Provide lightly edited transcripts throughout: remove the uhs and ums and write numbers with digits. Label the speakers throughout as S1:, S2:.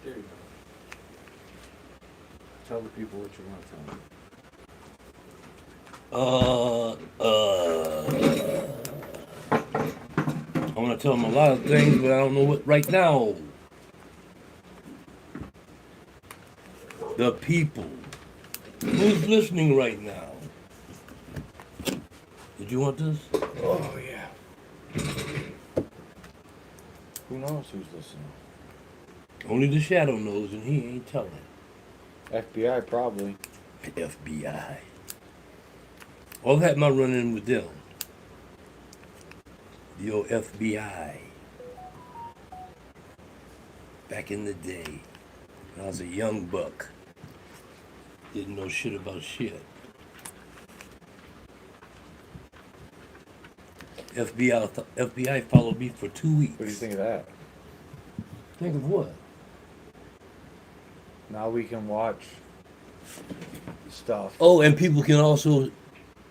S1: There you go. Tell the people what you want to tell them.
S2: I want to tell them a lot of things, but I don't know what right now. The people. Who's listening right now? Did you want this?
S1: Oh, yeah. Who knows who's listening?
S2: Only the Shadow knows, and he ain't telling.
S1: FBI, probably.
S2: FBI. All that my run-in with them. The old FBI. Back in the day, when I was a young buck. Didn't know shit about shit. FBI followed me for 2 weeks.
S1: What do you think of that?
S2: Think of what?
S1: Now we can watch stuff.
S2: Oh, and people can also...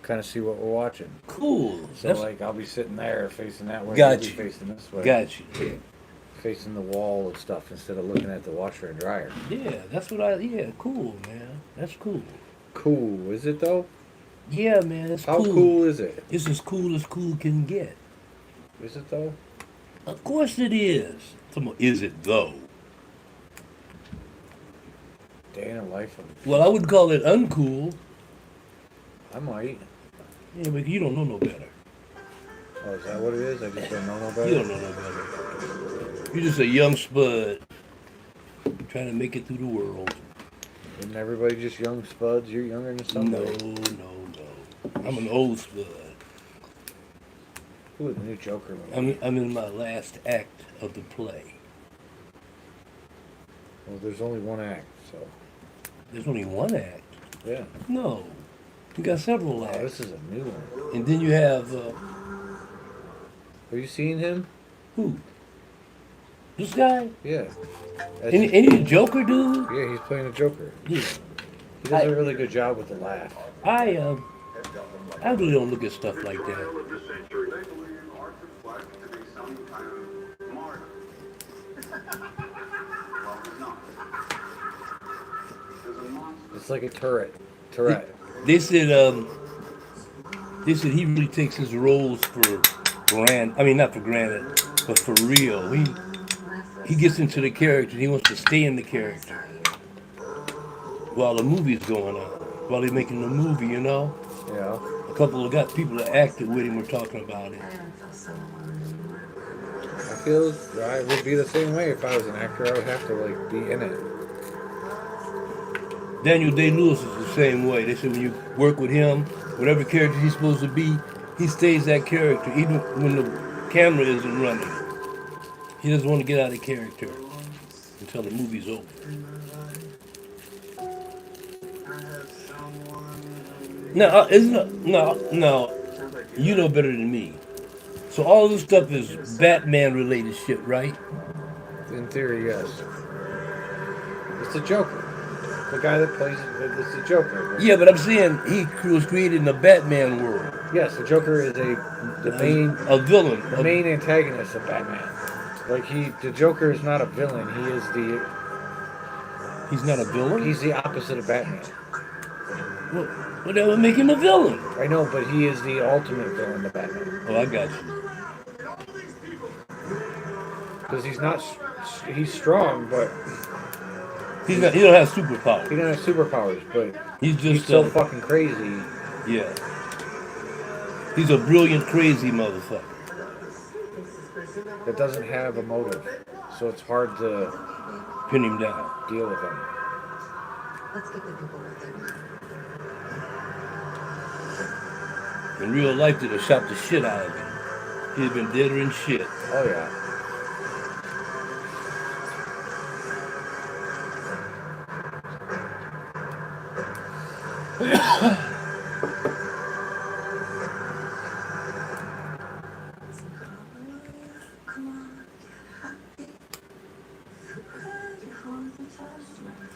S1: Kind of see what we're watching.
S2: Cool.
S1: So, like, I'll be sitting there facing that way.
S2: Got
S1: You'll
S2: you.
S1: be facing this way.
S2: Got you.
S1: Facing the wall and stuff instead of looking at the washer and dryer.
S2: Yeah, that's what cool, man. That's cool.
S1: Cool, is it though?
S2: Yeah, man, it's
S1: How
S2: cool.
S1: cool is it?
S2: It's as cool can get.
S1: Is it though?
S2: Of course it is. Is it though?
S1: Day in the life of...
S2: Well, I would call it uncool.
S1: I might.
S2: Yeah, but you don't know no better.
S1: Oh, is that what it is? I just don't know no better?
S2: You don't know no better. You're just a young spud trying to make it through the world.
S1: Isn't everybody just young spuds? You're younger than somebody.
S2: No. I'm an old spud.
S1: Who is the new Joker movie?
S2: I'm in my last act of the play.
S1: Well, there's only one act, so...
S2: There's only one act?
S1: Yeah.
S2: No. You got several
S1: Oh,
S2: acts.
S1: this is a new one.
S2: And then you have...
S1: Have you seen him?
S2: Who? This guy?
S1: Yeah.
S2: Any Joker dude?
S1: Yeah, he's playing a Joker.
S2: Yeah.
S1: He does a really good job with the laugh.
S2: I really don't look at stuff like that.
S1: It's like a Tourette.
S2: They said he really takes his roles for not for granted, but for real. He gets into the character. He wants to stay in the character while the movie's going on, while they're making the movie. You know.
S1: Yeah.
S2: A couple of people that acted with him were talking about it.
S1: I feel I would be the same way if I was an actor. I would have to be in it.
S2: Daniel Day-Lewis is the same way. They said when you work with him, whatever character he's supposed to be, he stays that character, even when the camera isn't running. He doesn't want to get out of character until the movie's over. No, you know better than me. So all this stuff is Batman-related shit, right?
S1: In theory, yes. It's a Joker. The guy that plays it's the Joker.
S2: Yeah, but I'm saying he was created in the Batman world.
S1: Yes, the Joker is the main
S2: villain,
S1: the main antagonist of Batman. The Joker is not a villain.
S2: He's not a villain.
S1: He's the opposite of Batman.
S2: Well, that would make him a villain.
S1: I know, but he is the ultimate villain of Batman.
S2: Oh, I got you.
S1: Because he's strong, but
S2: he don't have superpowers.
S1: He don't have superpowers, but
S2: he's
S1: so fucking crazy.
S2: Yeah. He's a brilliant, crazy motherfucker.
S1: That doesn't have a motive, so it's hard to
S2: pin him down.
S1: Deal with him.
S3: Let's get the people what they want.
S2: In real life, they'd have shot the shit out of him. He'd have been deader than shit.
S1: Oh, yeah.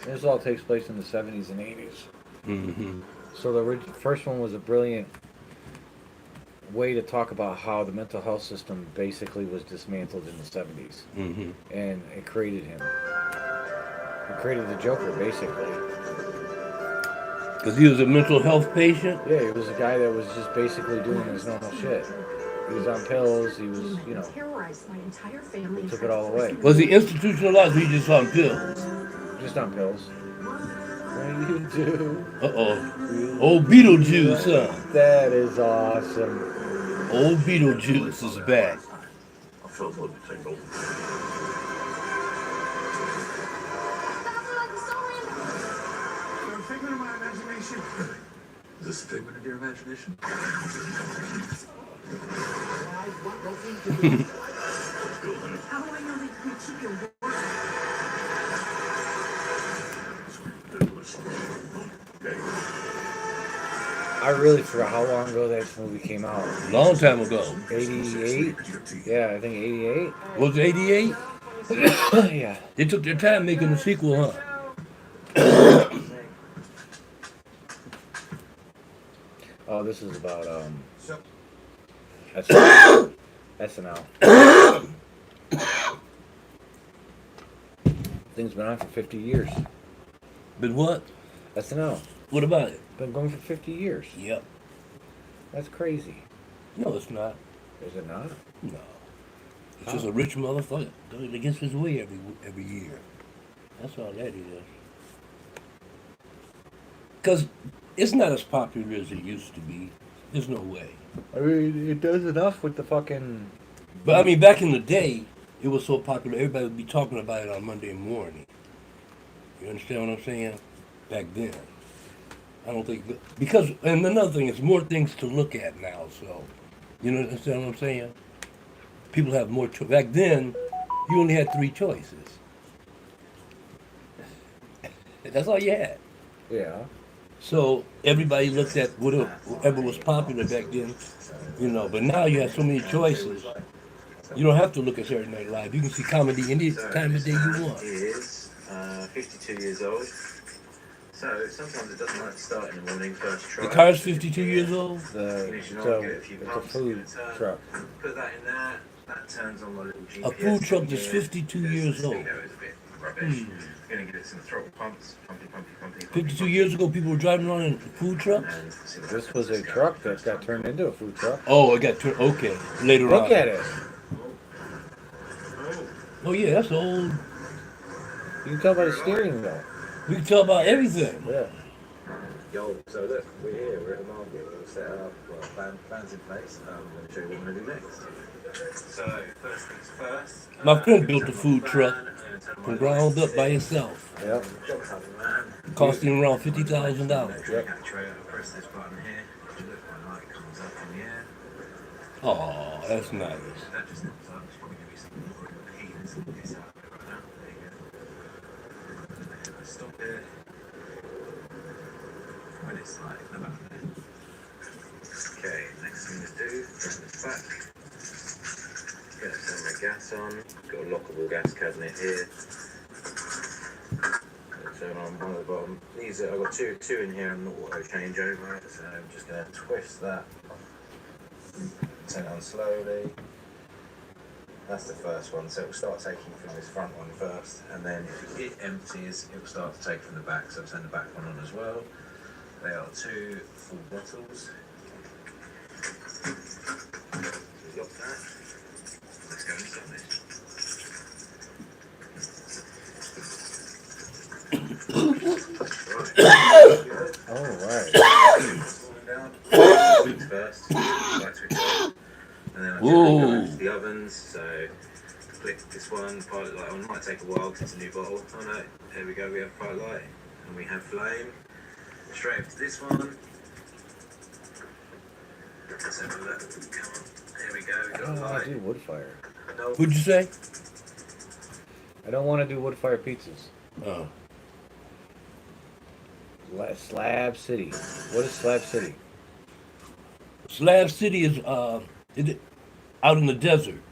S1: This all takes place in the 70s and 80s.
S2: Mm-hmm.
S1: So the first one was a brilliant way to talk about how the mental health system basically was dismantled in the 70s.
S2: Mm-hmm.
S1: And it created him. He created the Joker, basically.
S2: Because he was a mental health patient.
S1: Yeah, he was a guy that was just basically doing his normal shit. He was on pills. He was,
S3: Terrorized my entire family.
S1: he took it all away.
S2: Was he institutionalized or he just on pills?
S1: Just on pills. What do you do?
S2: Uh-oh. Old Beetlejuice, huh?
S1: That is awesome.
S2: Old Beetlejuice is back.
S4: I felt like the thing. A figment of my imagination. Is this a figment of your imagination? How do I know that you keep your word?
S1: I really forgot how long ago that movie came out.
S2: Long time ago.
S1: 88? Yeah, I think 88.
S2: Was it 88?
S1: Yeah.
S2: They took their time making the sequel, huh?
S1: Oh, this is about SNL. Thing's been on for 50 years.
S2: But what?
S1: SNL.
S2: What about it?
S1: Been going for 50 years.
S2: Yep.
S1: That's crazy.
S2: No, it's not.
S1: Is it not?
S2: No. It's just a rich motherfucker going against his way every year. That's all that is. Because it's not as popular as it used to be. There's no way.
S1: I mean, it does enough with the fucking...
S2: But I mean, back in the day, it was so popular, everybody would be talking about it on Monday morning. You understand what I'm saying? Back then. I don't think... Because, and another thing, it's more things to look at now, so... You know, understand what I'm saying? People have more choice. Back then, you only had 3 choices. That's all you had.
S1: Yeah.
S2: So everybody looked at whatever was popular back then, you know. But now you have so many choices. You don't have to look at Saturday Night Live. You can see comedy any time of day you want.
S4: He is 52 years old. So sometimes it doesn't like to start in the morning, first try.
S2: The car's 52 years old?
S1: It's a food truck.
S4: Put that in there. That turns on the little GPS.
S2: A food truck that's 52 years old.
S4: It's a bit rubbish. Going to give it some throttle pumps. Pumpy.
S2: 52 years ago, people were driving around in food trucks?
S1: This was a truck that got turned into a food truck.
S2: Oh, it got turned. Okay, later on.
S1: Look at it.
S2: Oh, yeah, that's old.
S1: You can tell by the steering wheel.
S2: We can tell about everything.
S1: Yeah.
S4: Yo, so look, we're here, we're at the market, we've set up, plans in place, I'm going to show you what we're going to do next. So, first things first.
S2: My friend built a food truck from ground up by himself,
S1: Yep.
S2: costing around $50,000.
S1: Yep.
S4: Press this button here, look, my light comes up in the air.
S2: Oh, that's nice.
S4: That just comes up, it's probably going to be some more heat, it's out there right now, there you go. Stop it. When it's like about there. Okay, next thing to do, turn this back. Get a turn the gas on. Got a lockable gas cabinet here. Turn on one of the bottom. These are, I've got two in here and an auto changeover, so I'm just going to twist that. Turn it on slowly. That's the first one, so it will start taking from this front one first, and then if it empties, it will start to take from the back, so I'll turn the back one on as well. They are 2 full bottles. Lock that. Let's go inside this.
S1: Alright.
S4: Switch first. Light switch on. And then I go to the ovens, so click this one, pilot light on. Might take a while because it's a new bottle. Oh no, there we go, we have pilot light and we have flame. Straight up to this one. Let's have a look. Come on. There we go. We
S1: I
S4: got
S1: don't
S4: a
S1: want
S4: light.
S1: to do wood fire.
S4: No.
S2: What'd you say?
S1: I don't want to do wood fire pizzas.
S2: Oh.
S1: Slab City. What is Slab City?
S2: Slab City is out in the desert.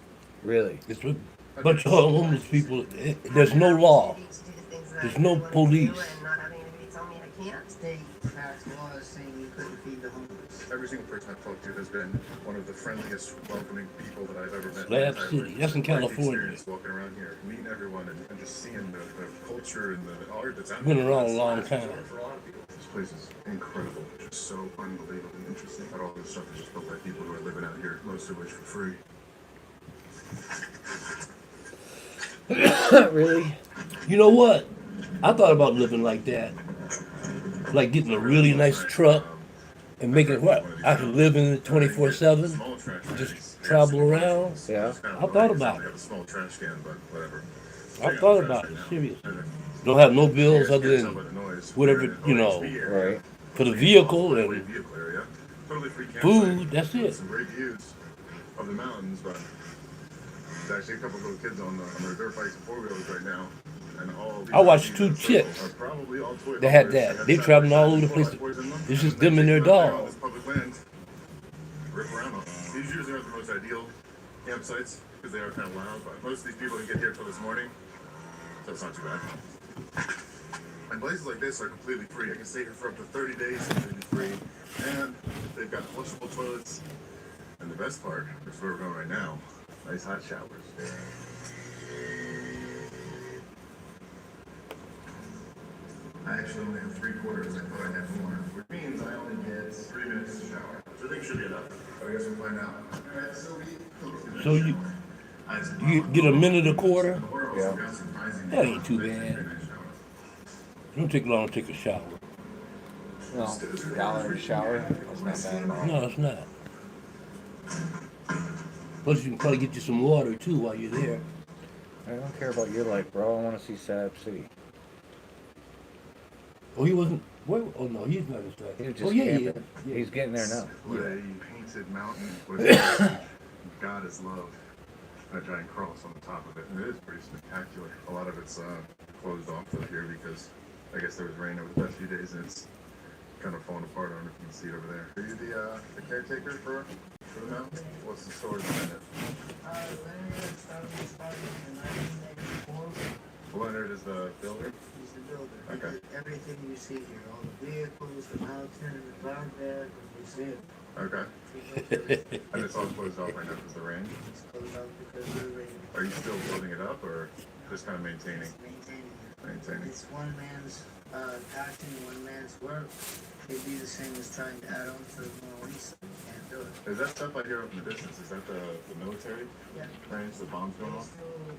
S1: Really?
S2: It's a bunch of homeless people. There's no law. There's no police.
S3: And not having anybody tell me I can't.
S5: State passed laws saying you couldn't feed the homeless. every single person I've talked to has been one of the friendliest, welcoming people that I've ever met.
S2: Slab City, that's in
S5: Quite the
S2: California.
S5: experience walking around here, meeting everyone, and just seeing the culture and the art that's out
S2: Been
S5: here.
S2: around a long time.
S5: For a lot of people, this place is incredible. Just so unbelievably interesting. But all this stuff is just built by people who are living out here, most of which for free.
S1: Really?
S2: You know what? I thought about living like that. Like getting a really nice truck and making it what? I could live in it 24/7,
S5: Small trash
S2: just
S5: cans.
S2: travel around.
S1: Yeah.
S2: I thought about
S5: They
S2: it.
S5: have a small trash can, but whatever.
S2: I thought about it, seriously. Don't have no bills other than whatever, you know,
S1: Right.
S2: for the vehicle and
S5: Vehicle area. Totally free campsite.
S2: food, that's it.
S5: Some great views of the mountains, but there's actually a couple of little kids on their dirt bikes and four-wheelers right now. And all
S2: I watched two chicks
S5: are probably all toy
S2: that had
S5: haulers.
S2: that. They traveling all over the place. It's just them and their dog.
S5: This public land, rip around on. These usually aren't the most ideal campsites because they are kind of loud, but most of these people didn't get here till this morning, so it's not too bad. And places like this are completely free. I can stay here for up to 30 days completely free. And they've got flushable toilets. And the best part is where we're going right now. Nice hot showers. I actually only have 3/4. I thought I had more. Which means I only get 3 minutes to shower. Which I think should be enough. But I guess we'll find out. Alright,
S2: So you get a minute a quarter?
S1: Yeah.
S2: That ain't too bad. It don't take long to take a shower.
S1: No. $1 a shower. That's not bad at all.
S2: No, it's not. Plus, you can probably get you some water too while you're there.
S1: I don't care about your life, bro. I want to see Slab City.
S2: Oh, he wasn't. Where? Oh no, he's not in
S1: He was
S2: Slab.
S1: just
S2: Oh yeah,
S1: camping.
S2: yeah.
S1: He's getting there now.
S5: What a painted mountain with God is love. And a giant cross on the top of it. And it is pretty spectacular. A lot of it's closed off up here because I guess there was rain over the past few days and it's kind of falling apart. I don't know if you can see it over there. Are you the caretaker for the mountain? What's the story behind it?
S6: Leonard started in 1994.
S5: Leonard is the builder?
S6: He's the builder.
S5: Okay.
S6: Everything you see here, all the vehicles, the mountain, the cloud bed, the museum.
S5: Okay.
S6: He built everything.
S5: And it's all closed off right now because of the rain?
S6: It's closed out because of the rain.
S5: Are you still building it up or just kind of maintaining?
S6: It's maintaining it.
S5: Maintaining.
S6: It's one man's passion, one man's work. It'd be the same as trying to add on to the Mona Lisa. You can't do it.
S5: Is that stuff I hear up in the distance? Is that the military
S6: Yeah.
S5: range, the bombs going off?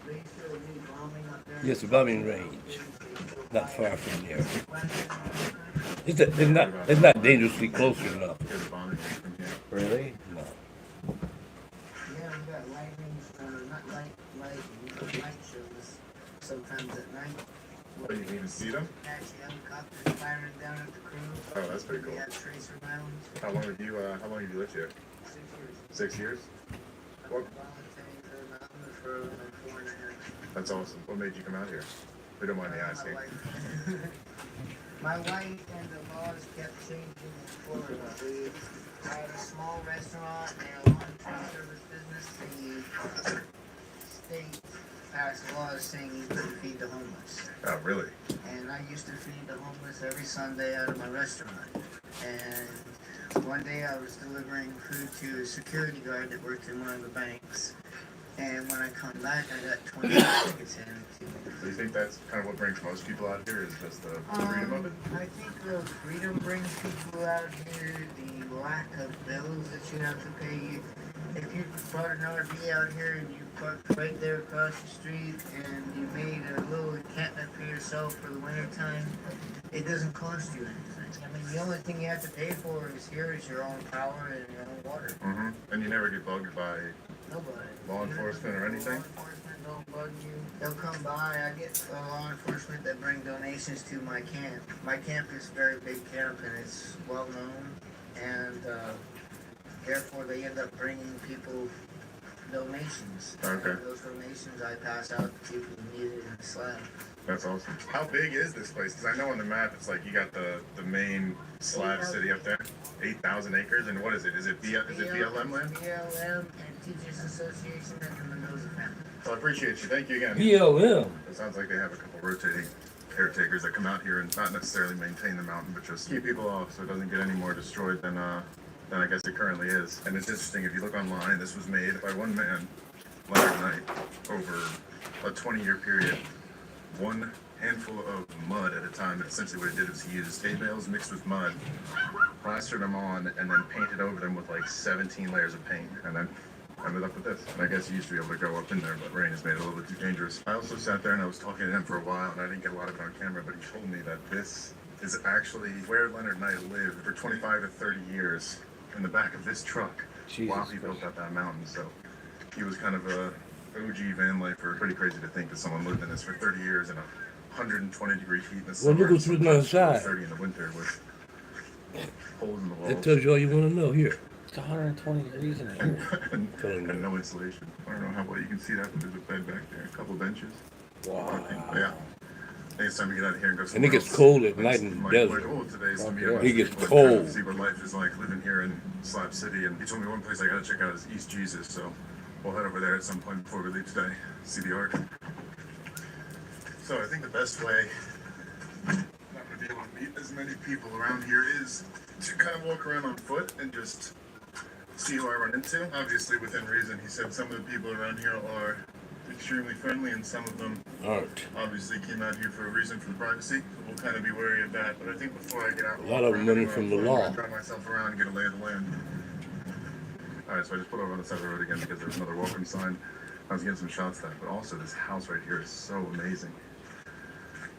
S6: They still need bombing up there.
S2: Yes, a bombing range, not far from here. It's not dangerously close enough.
S5: Hear the bombing from here?
S1: Really?
S2: No.
S6: Yeah, we got lightning, not light shows sometimes at night.
S5: Oh, you can even see them?
S6: Actually, helicopters firing down at the crew.
S5: Oh, that's pretty
S6: We
S5: cool.
S6: had tracer rounds.
S5: How long have you lived here?
S6: 6 years.
S5: 6 years? What?
S6: Volunteering for the mountains for like 4.5.
S5: That's awesome. What made you come out here? We don't mind the asking.
S6: My wife and the laws kept changing in Florida. We had a small restaurant and a laundry service business. The state passed laws saying you couldn't feed the homeless.
S5: Oh, really?
S6: And I used to feed the homeless every Sunday out of my restaurant. And one day I was delivering food to a security guard that worked in one of the banks. And when I come back, I got 20 tickets handed to me.
S5: Do you think that's kind of what brings most people out here is just the freedom of it?
S6: I think the freedom brings people out here, the lack of bills that you have to pay. If you brought an RV out here and you parked right there across the street and you made a little encampment for yourself for the winter time, it doesn't cost you anything. I mean, the only thing you have to pay for is here is your own power and your own water.
S5: Mm-hmm. And you never get bugged by
S6: Nobody.
S5: law enforcement or anything?
S6: Law enforcement don't bug you. They'll come by. I get law enforcement that bring donations to my camp. My camp is a very big camp and it's well known. And therefore they end up bringing people donations.
S5: Okay.
S6: And those donations I pass out to people who need it in the slab.
S5: That's awesome. How big is this place? Because I know on the map it's like you got the main slab city up there, 8,000 acres, and what is it? Is it BLM land?
S6: BLM and Teachers Association and the Mendoza family.
S5: Well, I appreciate you. Thank you again.
S2: BLM.
S5: It sounds like they have a couple rotating caretakers that come out here and not necessarily maintain the mountain, but just keep people off so it doesn't get any more destroyed than than I guess it currently is. And it's interesting, if you look online, this was made by one man, Leonard Knight, over a 20-year period. One handful of mud at a time. And essentially what he did was he used hay bales mixed with mud, plastered them on, and then painted over them with like 17 layers of paint. And then ended up with this. And I guess he used to be able to go up in there, but rain has made it a little bit too dangerous. I also sat there and I was talking to him for a while, and I didn't get a lot of it on camera, but he told me that this is actually where Leonard Knight lived for 25 to 30 years in the back of this truck while he built up that mountain. So he was kind of a OG van lifer. Pretty crazy to think that someone lived in this for 30 years in 120-degree heat in the summer.
S2: Well, look what's written on the side.
S5: 30 in the winter with holes in the walls.
S2: That tells you all you want to know here.
S1: It's 120 degrees in here.
S5: and no insulation. I don't know how well you can see that, but there's a bed back there, a couple benches.
S1: Wow.
S5: Yeah. Next time we get out of here and go
S2: And it
S5: somewhere
S2: gets
S5: else,
S2: cold at night in the
S5: my
S2: desert.
S5: goal today is to meet
S1: Okay.
S5: a bunch
S2: It
S5: of
S2: gets
S5: people and kind of
S2: cold.
S5: see what life is like living here in Slab City. And he told me one place I gotta check out is East Jesus, so we'll head over there at some point before we leave today, see the Ark. So I think the best way I'm gonna be able to meet as many people around here is to kind of walk around on foot and just see who I run into. Obviously within reason. He said some of the people around here are extremely friendly and some of them
S2: Art.
S5: obviously came out here for a reason, for the privacy. So we'll kind of be wary of that. But I think before I get out,
S2: A lot of them running from the law.
S5: drive myself around and get a lay of the land. All right, so I just pulled over on the side of the road again because there's another welcome sign. I was getting some shots of that, but also this house right here is so amazing.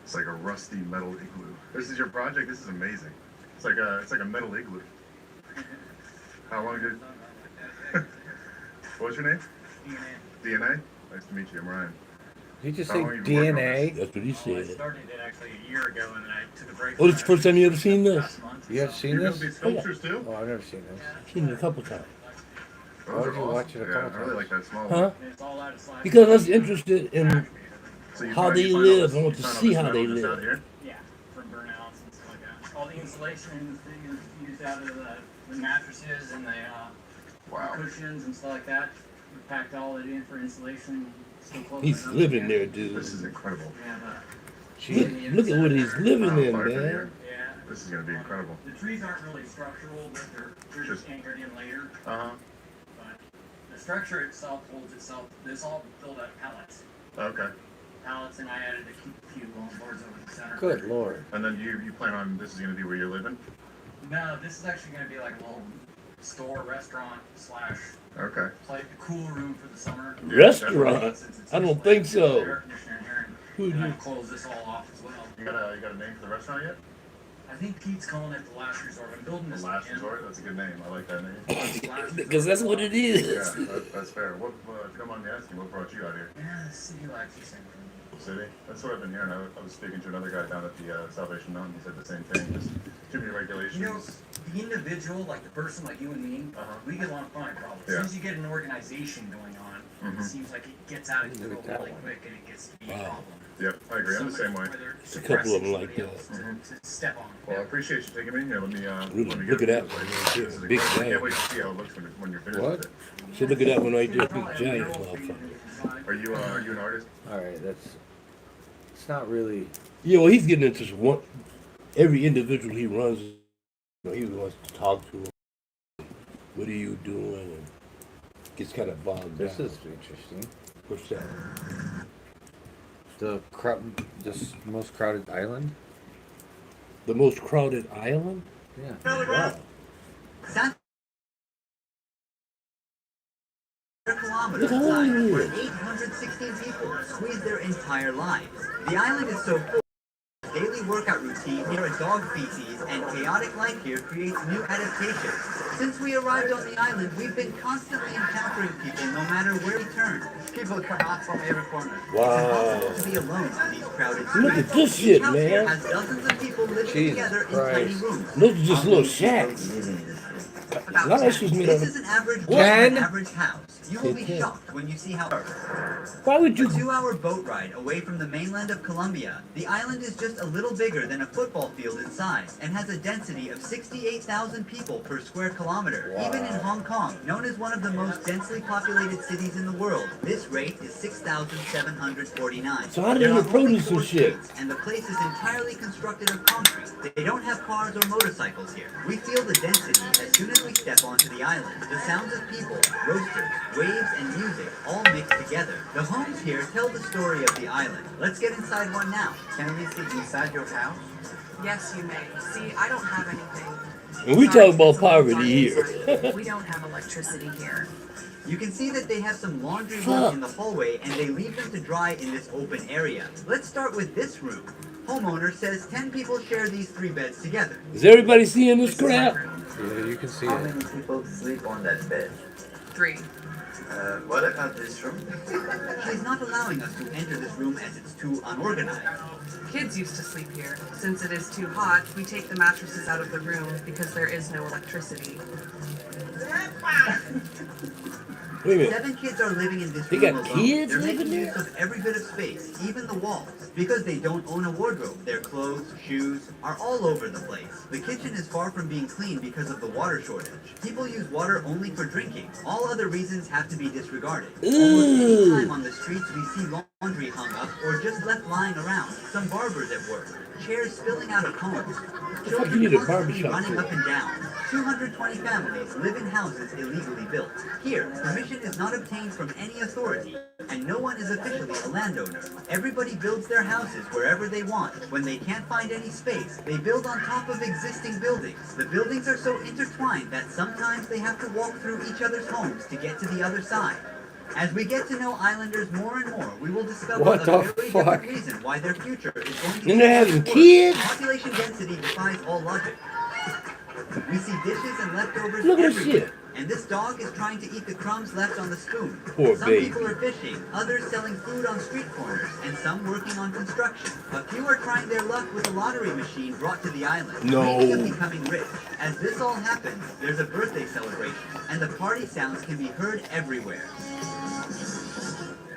S5: It's like a rusty metal igloo. This is your project. This is amazing. It's like a metal igloo. How long did? What's your name? DNA. Nice to meet you. I'm Ryan.
S1: Did you just
S5: How
S1: say
S5: long have you been working on
S1: DNA?
S2: That's what he
S7: Well, I
S2: said.
S7: started it actually a year ago, and then I took a break.
S2: Oh, it's the first time you ever seen this?
S7: Last month,
S1: You have
S7: so-
S1: seen
S5: You build
S1: this?
S5: these sculptures too?
S1: Oh, I've never seen this.
S2: Seen it a couple times.
S1: Why
S5: Those
S1: would
S5: are
S1: you
S5: awesome.
S1: watch it a
S5: Yeah,
S1: couple
S5: I really
S1: times?
S5: like that small
S2: Huh?
S5: one.
S7: And it's all out of slash.
S2: Because I was interested in
S5: So you
S2: how
S5: find-
S2: they
S5: you find all
S2: live.
S5: this-
S2: I want
S5: you
S2: to
S5: find all
S2: see
S5: this
S2: how
S5: metal
S2: they
S5: just
S2: live.
S5: out here?
S7: Yeah, from burnouts and stuff like that. All the insulation is used out of the mattresses and the
S5: Wow.
S7: cushions and stuff like that. We packed all it in for insulation. Still close
S2: he's
S7: enough
S2: living
S7: here.
S2: there, dude.
S5: This is incredible.
S7: We have,
S2: Look at what he's living in,
S5: Fire pit
S2: man.
S5: here.
S7: yeah.
S5: This is gonna be incredible.
S7: The trees aren't really structural, but they're just anchored in later.
S5: Uh-huh.
S7: But the structure itself holds itself. This all built out of pallets.
S5: Okay.
S7: Pallets, and I added a few long boards over the center.
S1: Good lord.
S5: And then you plan on this is gonna be where you're living?
S7: No, this is actually going to be like a little store, restaurant slash
S5: Okay.
S7: like a cool room for the summer.
S2: Restaurant?
S7: Since it's
S2: I don't
S7: insulated,
S2: think so.
S7: air conditioner in here,
S2: Who
S7: and
S2: you-
S7: I close this all off as well.
S5: You got a name for the restaurant yet?
S7: I think Pete's calling it the Last Resort. I'm building
S5: The
S7: this
S5: Last
S7: in.
S5: Resort? That's a good name. I like that name.
S2: Because that's what it
S5: Yeah,
S2: is.
S5: that's fair. What, if you don't mind me asking, what brought you out here?
S7: Yeah, the city likes the same thing.
S5: City? That's what I've been hearing. I was speaking to another guy down at the Salvation Mountain. He said the same thing. Just too many regulations.
S7: You know, the individual, like the person like you and me,
S5: Uh-huh.
S7: we get along fine problems.
S5: Yeah.
S7: As soon as you get an organization going on,
S5: Mhm.
S7: it seems like it gets out of control
S1: Look at that
S7: really
S1: one.
S7: quick and it gets to be a
S2: Wow.
S7: problem.
S5: Yep, I agree. I'm the same way.
S2: There's a couple of them like that.
S7: To step on.
S5: Well, I appreciate you taking me in here. Let me
S2: Really,
S5: let me
S2: look
S5: get
S2: at
S5: this
S2: that one
S5: place.
S2: right there.
S5: This is
S2: Big
S5: incredible. I
S2: bag.
S5: can't wait to see how it looks when you're finished
S1: What?
S5: with it.
S2: So look at that one right there. Big giant motherfucker.
S5: Are you an artist?
S1: Alright, that's. It's not really.
S2: Yeah, well, he's getting into just one. Every individual he runs, you know, he wants to talk to him. What are you doing? And gets kind of bogged
S1: This
S2: down.
S1: is interesting.
S2: What's that?
S1: This most crowded island?
S2: The most crowded island?
S1: Yeah.
S2: Wow.
S8: Kilometers
S2: Look how long
S8: wide,
S2: it
S8: where
S2: is.
S8: 816 people squeeze their entire lives. The island is so full. Daily workout routine near a dog feces and chaotic life here creates new adaptations. Since we arrived on the island, we've been constantly encountering people no matter where we turn. People come out from every corner.
S2: Wow.
S8: It's impossible to be alone on these crowded streets.
S2: Look at this
S8: Each
S2: shit,
S8: house here
S2: man.
S8: has dozens of people living
S1: Jesus
S8: together in
S1: Christ.
S8: tiny rooms.
S2: Those are just little shacks. A lot of shit's made out
S8: This
S2: of.
S8: is an average
S1: Ken?
S8: an average house. You will be shocked when you see how...
S2: Why would
S8: A
S2: you?
S8: 2-hour boat ride away from the mainland of Colombia, the island is just a little bigger than a football field in size and has a density of 68,000 people per square kilometer.
S1: Wow.
S8: Even in Hong Kong, known as one of the most densely populated cities in the world, this rate is 6,749.
S2: So how do
S8: There
S2: they
S8: are
S2: get
S8: only
S2: produce and
S8: 4
S2: shit?
S8: streets, and the place is entirely constructed of concrete. They don't have cars or motorcycles here. We feel the density as soon as we step onto the island. The sounds of people, roasters, waves, and music all mixed together. The homes here tell the story of the island. Let's get inside one now.
S6: Can we sit inside your house?
S3: Yes, you may. See, I don't have anything.
S2: And we
S3: Sorry,
S2: talk about
S3: it's a little
S2: poverty
S3: dark
S2: here.
S3: inside. We don't have electricity here.
S8: You can see that they have some laundry room in the hallway and they leave them to dry in this open area. Let's start with this room. Homeowner says 10 people share these 3 beds together.
S2: Is everybody seeing this
S3: This is my
S2: crap?
S3: room.
S1: Yeah, you can see
S4: How
S1: it.
S4: many people sleep on that bed?
S3: 3.
S4: What about this room?
S8: She's not allowing us to enter this room as it's too unorganized.
S3: Kids used to sleep here. Since it is too hot, we take the mattresses out of the room because there is no electricity.
S2: Wait a minute.
S8: 7 kids are living in this
S2: They
S8: room
S2: got
S8: alone.
S2: kids
S8: They're
S2: living
S8: making
S2: there?
S8: use of every bit of space, even the walls. Because they don't own a wardrobe, their clothes, shoes are all over the place. The kitchen is far from being clean because of the water shortage. People use water only for drinking. All other reasons have to be disregarded. Almost any time on the streets we see laundry hung up or just left lying around. Some barbers at work. Chairs spilling out of homes.
S2: fuck you need a
S8: Constantly
S2: barbershop
S8: running
S2: for?
S8: up and down. 220 families live in houses illegally built. Here, permission is not obtained from any authority, and no one is officially a landowner. Everybody builds their houses wherever they want. When they can't find any space, they build on top of existing buildings. The buildings are so intertwined that sometimes they have to walk through each other's homes to get to the other side. As we get to know islanders more and more, we will discover
S1: What
S8: a
S1: the
S8: very
S1: fuck?
S8: different reason why their future is going to
S2: And they're having
S8: worse.
S2: kids?
S8: Population density defies all logic. We see dishes and leftovers
S2: Look at this
S8: everywhere.
S2: shit.
S8: And this dog is trying to eat the crumbs left on the spoon.
S2: Poor
S8: Some
S2: baby.
S8: people are fishing, others selling food on street corners, and some working on construction. A few are trying their luck with a lottery machine brought to the island,
S2: No.
S8: dreaming of becoming rich. As this all happens, there's a birthday celebration, and the party sounds can be heard everywhere.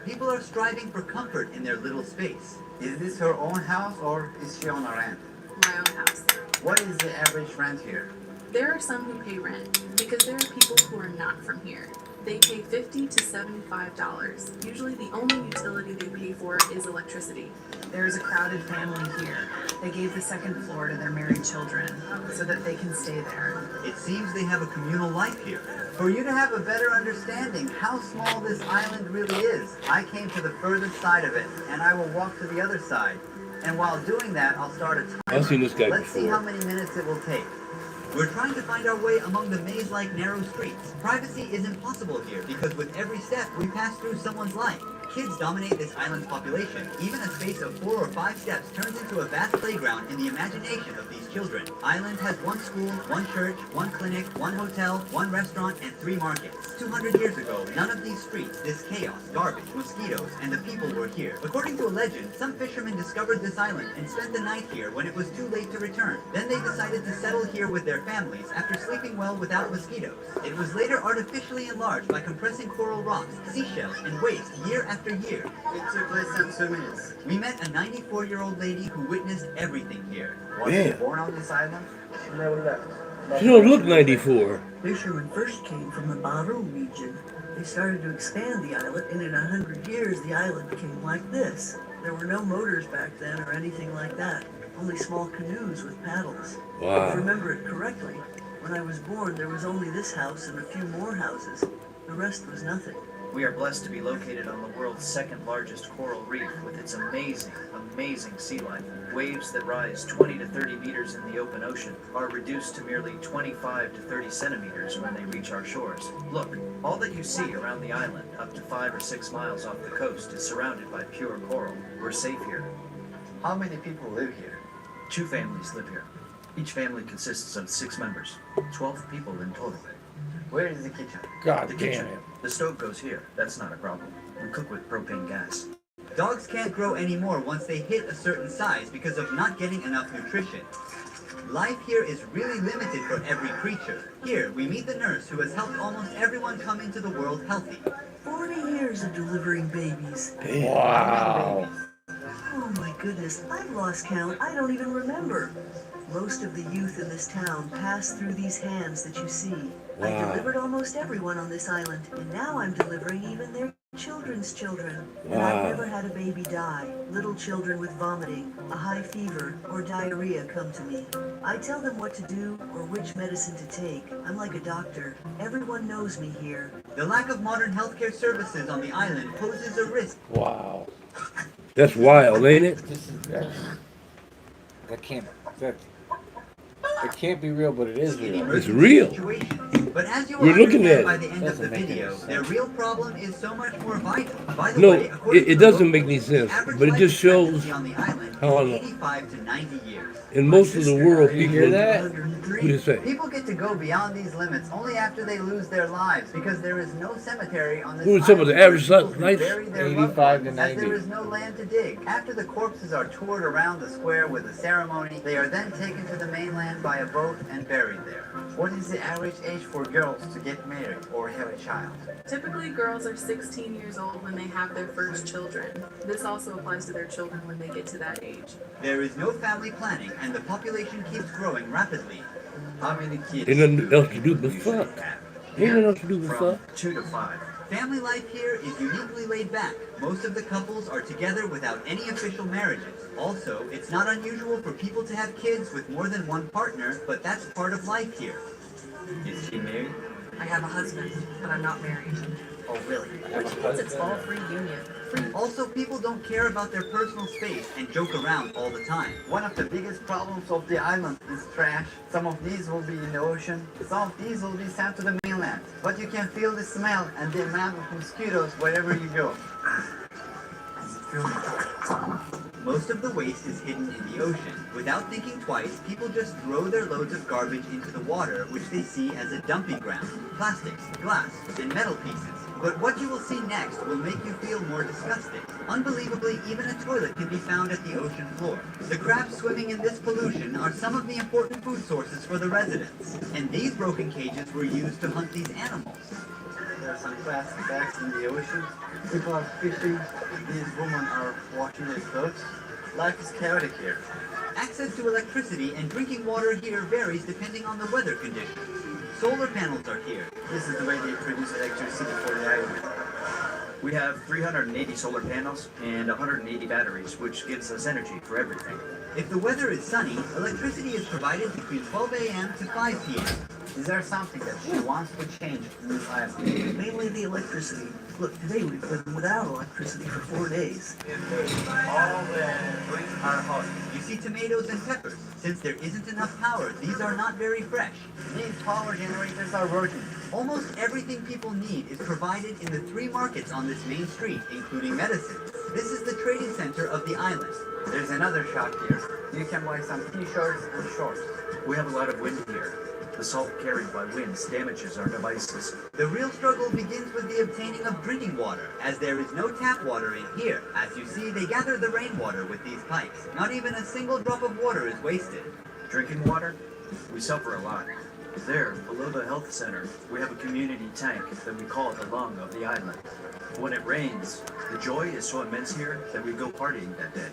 S8: People are striving for comfort in their little space.
S6: Is this her own house or is she on a rent?
S3: My own house.
S6: What is the average rent here?
S3: There are some who pay rent because there are people who are not from here. They pay $50 to $75. Usually the only utility they pay for is electricity. There is a crowded family here. They gave the second floor to their married children so that they can stay there.
S8: It seems they have a communal life here.
S6: For you to have a better understanding how small this island really is, I came to the furthest side of it, and I will walk to the other side. And while doing that, I'll start a timer.
S2: I've seen this guy
S6: Let's see
S2: before.
S6: how many minutes it will take.
S8: We're trying to find our way among the maze-like narrow streets. Privacy is impossible here because with every step we pass through someone's life. Kids dominate this island's population. Even a space of 4 or 5 steps turns into a vast playground in the imagination of these children. Island has 1 school, 1 church, 1 clinic, 1 hotel, 1 restaurant, and 3 markets. 200 years ago, none of these streets, this chaos, garbage, mosquitoes, and the people were here. According to a legend, some fishermen discovered this island and spent the night here when it was too late to return. Then they decided to settle here with their families after sleeping well without mosquitoes. It was later artificially enlarged by compressing coral rocks, seashells, and waste year after year.
S6: It took less than 2 minutes.
S8: We met a 94-year-old lady who witnessed everything here.
S6: Was she
S2: Damn.
S6: born on this island?
S4: She never left.
S2: She don't look 94.
S9: Fishermen first came from the Baru region. They started to expand the island, and in 100 years, the island became like this. There were no motors back then or anything like that, only small canoes with paddles. If I
S2: Wow.
S9: remember it correctly, when I was born, there was only this house and a few more houses. The rest was nothing.
S10: We are blessed to be located on the world's second largest coral reef with its amazing, amazing sea life. Waves that rise 20 to 30 meters in the open ocean are reduced to merely 25 to 30 centimeters when they reach our shores. Look, all that you see around the island, up to 5 or 6 miles off the coast, is surrounded by pure coral. We're safe here.
S6: How many people live here?
S10: 2 families live here. Each family consists of 6 members, 12 people in total.
S6: Where is the kitchen?
S1: God
S10: The
S1: damn
S10: kitchen.
S1: it.
S10: The stove goes here. That's not a problem. We cook with propane gas.
S8: Dogs can't grow anymore once they hit a certain size because of not getting enough nutrition. Life here is really limited for every creature. Here, we meet the nurse who has helped almost everyone come into the world healthy.
S9: 40 years of delivering babies.
S1: Wow.
S9: Oh my goodness, I've lost count. I don't even remember. Most of the youth in this town pass through these hands that you see. I
S2: Wow.
S9: delivered almost everyone on this island, and now I'm delivering even their children's children. And I've
S2: Wow.
S9: never had a baby die. Little children with vomiting, a high fever, or diarrhea come to me. I tell them what to do or which medicine to take. I'm like a doctor. Everyone knows me here.
S8: The lack of modern healthcare services on the island poses a risk.
S2: Wow. That's wild, ain't it?
S1: That can't be real, but it is real.
S2: It's real.
S8: Situations. But as you
S2: We're
S8: will
S2: looking
S8: understand
S2: at
S8: by
S2: it.
S8: the end of the
S1: Doesn't make any
S8: video,
S1: sense.
S8: their real problem is so much more vital. By the
S2: No,
S8: way, according
S2: it
S8: to
S2: doesn't
S8: the
S2: make any
S8: locals,
S2: sense,
S8: the average
S2: but it
S8: life
S2: just shows
S8: expectancy on the island
S2: how
S8: is 85 to 90 years.
S2: in most of the world,
S1: You
S2: people.
S1: hear that?
S2: What do you say?
S8: People get to go beyond these limits only after they lose their lives because there is no cemetery on this
S2: Who is some of
S8: island
S2: the
S8: where
S2: average
S8: people can
S2: life?
S8: bury their loved
S1: 85 to
S8: ones, as
S1: 90.
S8: there is no land to dig. After the corpses are toured around the square with a ceremony, they are then taken to the mainland by a boat and buried there.
S6: What is the average age for girls to get married or have a child?
S3: Typically, girls are 16 years old when they have their first children. This also applies to their children when they get to that age.
S8: There is no family planning and the population keeps growing rapidly.
S10: How many kids?
S2: Ain't nothing
S10: do
S2: else to do but
S10: you usually
S2: fuck.
S10: have?
S2: Ain't nothing else to do but
S10: From
S2: fuck.
S10: 2 to 5.
S8: Family life here is uniquely laid back. Most of the couples are together without any official marriages. Also, it's not unusual for people to have kids with more than one partner, but that's part of life here.
S10: Is she married?
S3: I have a husband, but I'm not married.
S6: Oh, really?
S3: Which means it's all free union.
S8: Also, people don't care about their personal space and joke around all the time.
S6: One of the biggest problems of the island is trash. Some of these will be in the ocean, some of these will be sent to the mainland. But you can feel the smell and the amount of mosquitoes wherever you go.
S8: Most of the waste is hidden in the ocean. Without thinking twice, people just throw their loads of garbage into the water, which they see as a dumping ground. Plastics, glass, and metal pieces. But what you will see next will make you feel more disgusting. Unbelievably, even a toilet can be found at the ocean floor. The crabs swimming in this pollution are some of the important food sources for the residents. And these broken cages were used to hunt these animals.
S6: There are some plastic bags in the ocean. People are fishing. These women are washing their clothes. Life is chaotic here.
S8: Access to electricity and drinking water here varies depending on the weather conditions. Solar panels are here.
S6: This is the way they produce electricity for the island.
S10: We have 380 solar panels and 180 batteries, which gives us energy for everything.
S8: If the weather is sunny, electricity is provided between 12 a.m. to 5 p.m.
S6: Is there something that she wants to change in this island?
S9: Mainly the electricity. Look, today we've been without electricity for 4 days.
S6: All the trees are hot.
S8: You see tomatoes and peppers. Since there isn't enough power, these are not very fresh.
S6: These power generators are working.
S8: Almost everything people need is provided in the 3 markets on this main street, including medicine. This is the trading center of the island.
S6: There's another shop here. You can buy some t-shirts and shorts.
S10: We have a lot of wind here. The salt carried by winds damages our devices.
S8: The real struggle begins with the obtaining of drinking water, as there is no tap water in here. As you see, they gather the rainwater with these pipes. Not even a single drop of water is wasted.
S10: Drinking water? We suffer a lot. There, below the health center, we have a community tank that we call the lung of the island. When it rains, the joy is so immense here that we go partying that day.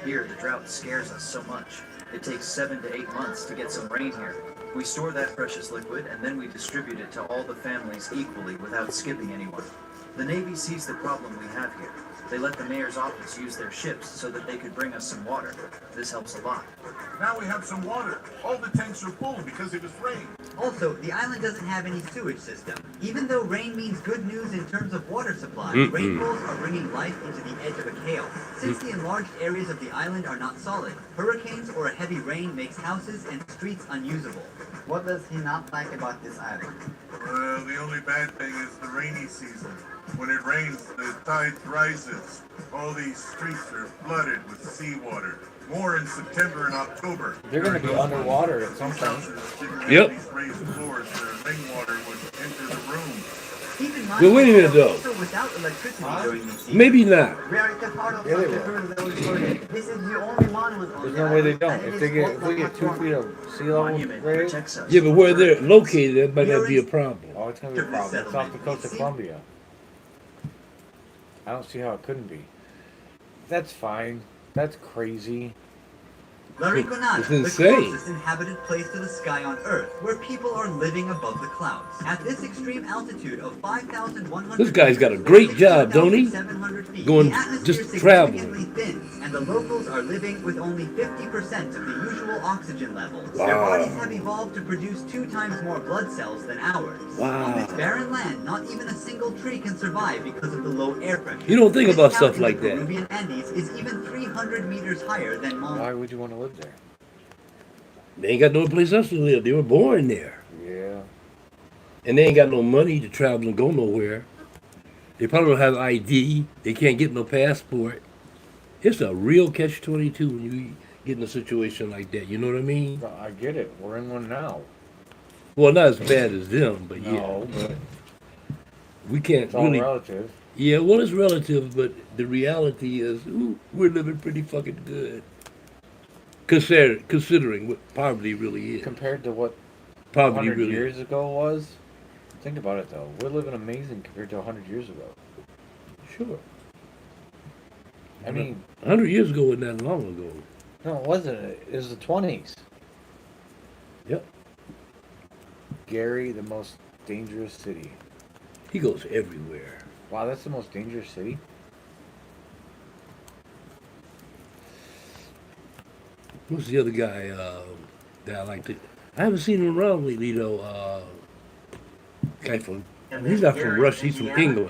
S10: Here, the drought scares us so much. It takes 7 to 8 months to get some rain here. We store that precious liquid and then we distribute it to all the families equally without skipping anyone. The Navy sees the problem we have here. They let the mayor's office use their ships so that they could bring us some water. This helps a lot.
S5: Now we have some water. All the tanks are full because it was rain.
S8: Also, the island doesn't have any sewage system. Even though rain means good news in terms of water supply, rainfalls are bringing life into the edge of a chaos. Since the enlarged areas of the island are not solid, hurricanes or a heavy rain makes houses and streets unusable.
S6: What does he not like about this island?
S5: Well, the only bad thing is the rainy season. When it rains, the tide rises. All these streets are flooded with seawater. More in September and October.
S1: They're going to be underwater at some point.
S5: Houses didn't have
S2: Yep.
S5: these raised floors where rainwater would enter the room.
S8: Keep in mind,
S2: Well, wait a minute,
S8: they were
S2: though.
S8: also without electricity during the season.
S2: Maybe not.
S1: Yeah, they will.
S8: This is the only monument on
S1: There's
S8: the
S1: no way they
S8: island,
S1: don't.
S8: and it
S1: If
S8: is
S1: we get 2 feet of sea level
S10: Monument
S1: raise,
S10: protects us
S2: Yeah, but
S10: from
S2: where they're
S10: hurricanes.
S2: located, that might not be a problem.
S1: oh, it's gonna be a problem. It's off the coast of Columbia. I don't see how it couldn't be. That's fine. That's crazy.
S8: La Rinconada,
S2: It's
S8: the
S2: insane.
S8: closest inhabited place to the sky on Earth, where people are living above the clouds. At this extreme altitude of 5,100
S2: This guy's got a great job, don't he?
S8: 16,700 feet,
S2: Going
S8: the atmosphere
S2: just
S8: significantly
S2: traveling.
S8: thins, and the locals are living with only 50% of the usual oxygen levels.
S2: Wow.
S8: Their bodies have evolved to produce 2 times more blood cells than ours.
S2: Wow.
S8: On this barren land, not even a single tree can survive because of the low air pressure.
S2: You don't think
S8: This
S2: about
S8: town
S2: stuff
S8: in the
S2: like that.
S8: Peruvian Andes is even 300 meters higher than Mount.
S1: Why would you want to live there?
S2: They ain't got no place else to live. They were born there.
S1: Yeah.
S2: And they ain't got no money to travel and go nowhere. They probably don't have ID. They can't get no passport. It's a real catch-22 when you get in a situation like that. You know what I mean?
S1: No, I get it. We're in one now.
S2: Well, not as bad as them, but yeah.
S1: No, but
S2: We can't
S1: it's all
S2: really.
S1: relative.
S2: Yeah, well, it's relative, but the reality is we're living pretty fucking good. Considering what poverty really is.
S1: Compared to what
S2: Poverty
S1: 100
S2: really
S1: years ago was. Think about it though. We're living amazing compared to 100 years ago.
S2: Sure.
S1: I mean,
S2: 100 years ago wasn't that long ago.
S1: no, it wasn't. It was the 20s.
S2: Yep.
S1: Gary, the most dangerous city.
S2: He goes everywhere.
S1: Wow, that's the most dangerous city?
S2: Who's the other guy that I like to... I haven't seen him around lately, though. Guy from... He's not from Russia, he's from England.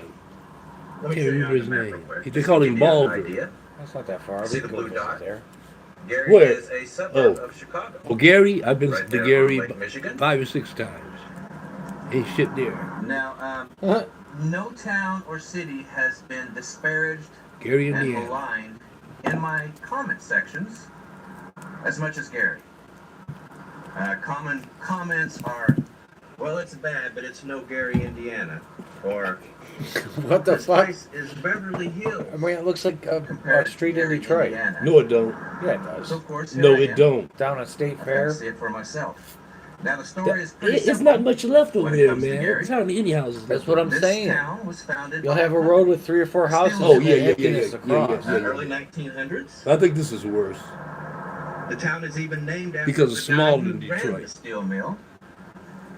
S2: I can't remember his name. They call him Balder.
S1: That's not that far.
S4: See
S1: We
S4: the
S1: could go
S4: blue
S1: visit
S4: dot?
S1: there.
S4: Gary
S2: Where?
S4: is a suburb
S2: Oh.
S4: of Chicago.
S2: Oh, Gary? I've been
S4: Right
S2: to
S4: there on
S2: Gary
S4: Lake Michigan.
S2: 5 or 6 times. Ain't shit there.
S10: Now, no town or city has been disparaged
S2: Gary,
S10: and
S2: Indiana.
S10: maligned in my comment sections as much as Gary. Common comments are,
S4: Well, it's bad, but it's no Gary, Indiana. Or
S1: What the
S4: this
S1: fuck?
S4: place is Beverly Hills.
S1: I mean, it looks like a
S10: compared to
S1: street in
S10: Gary,
S1: Detroit.
S10: Indiana.
S2: No, it don't.
S1: Yeah, it
S10: So
S1: does.
S10: of course,
S2: No,
S10: here I
S2: it
S10: am.
S2: don't.
S1: Down at State
S10: I
S1: Fair.
S10: gotta see it for myself. Now the story is pretty
S2: It's
S10: simple.
S2: not much left over
S10: when it
S2: there,
S10: comes to
S2: man.
S10: Gary.
S2: There's hardly any houses.
S1: That's
S2: left
S1: what
S2: over
S1: I'm
S10: This
S1: saying.
S10: town was founded
S1: You'll
S10: by
S1: have a road with 3 or 4 houses.
S2: Oh,
S1: and
S2: yeah,
S1: then
S2: yeah,
S1: emptiness
S2: yeah, yeah,
S1: across.
S2: yeah, yeah.
S4: Early 1900s.
S2: I think this is worse.
S4: The town is even named after
S2: Because
S4: the
S2: it's smaller
S4: guy who
S2: than
S4: ran
S2: Detroit.
S4: the
S10: steel mill.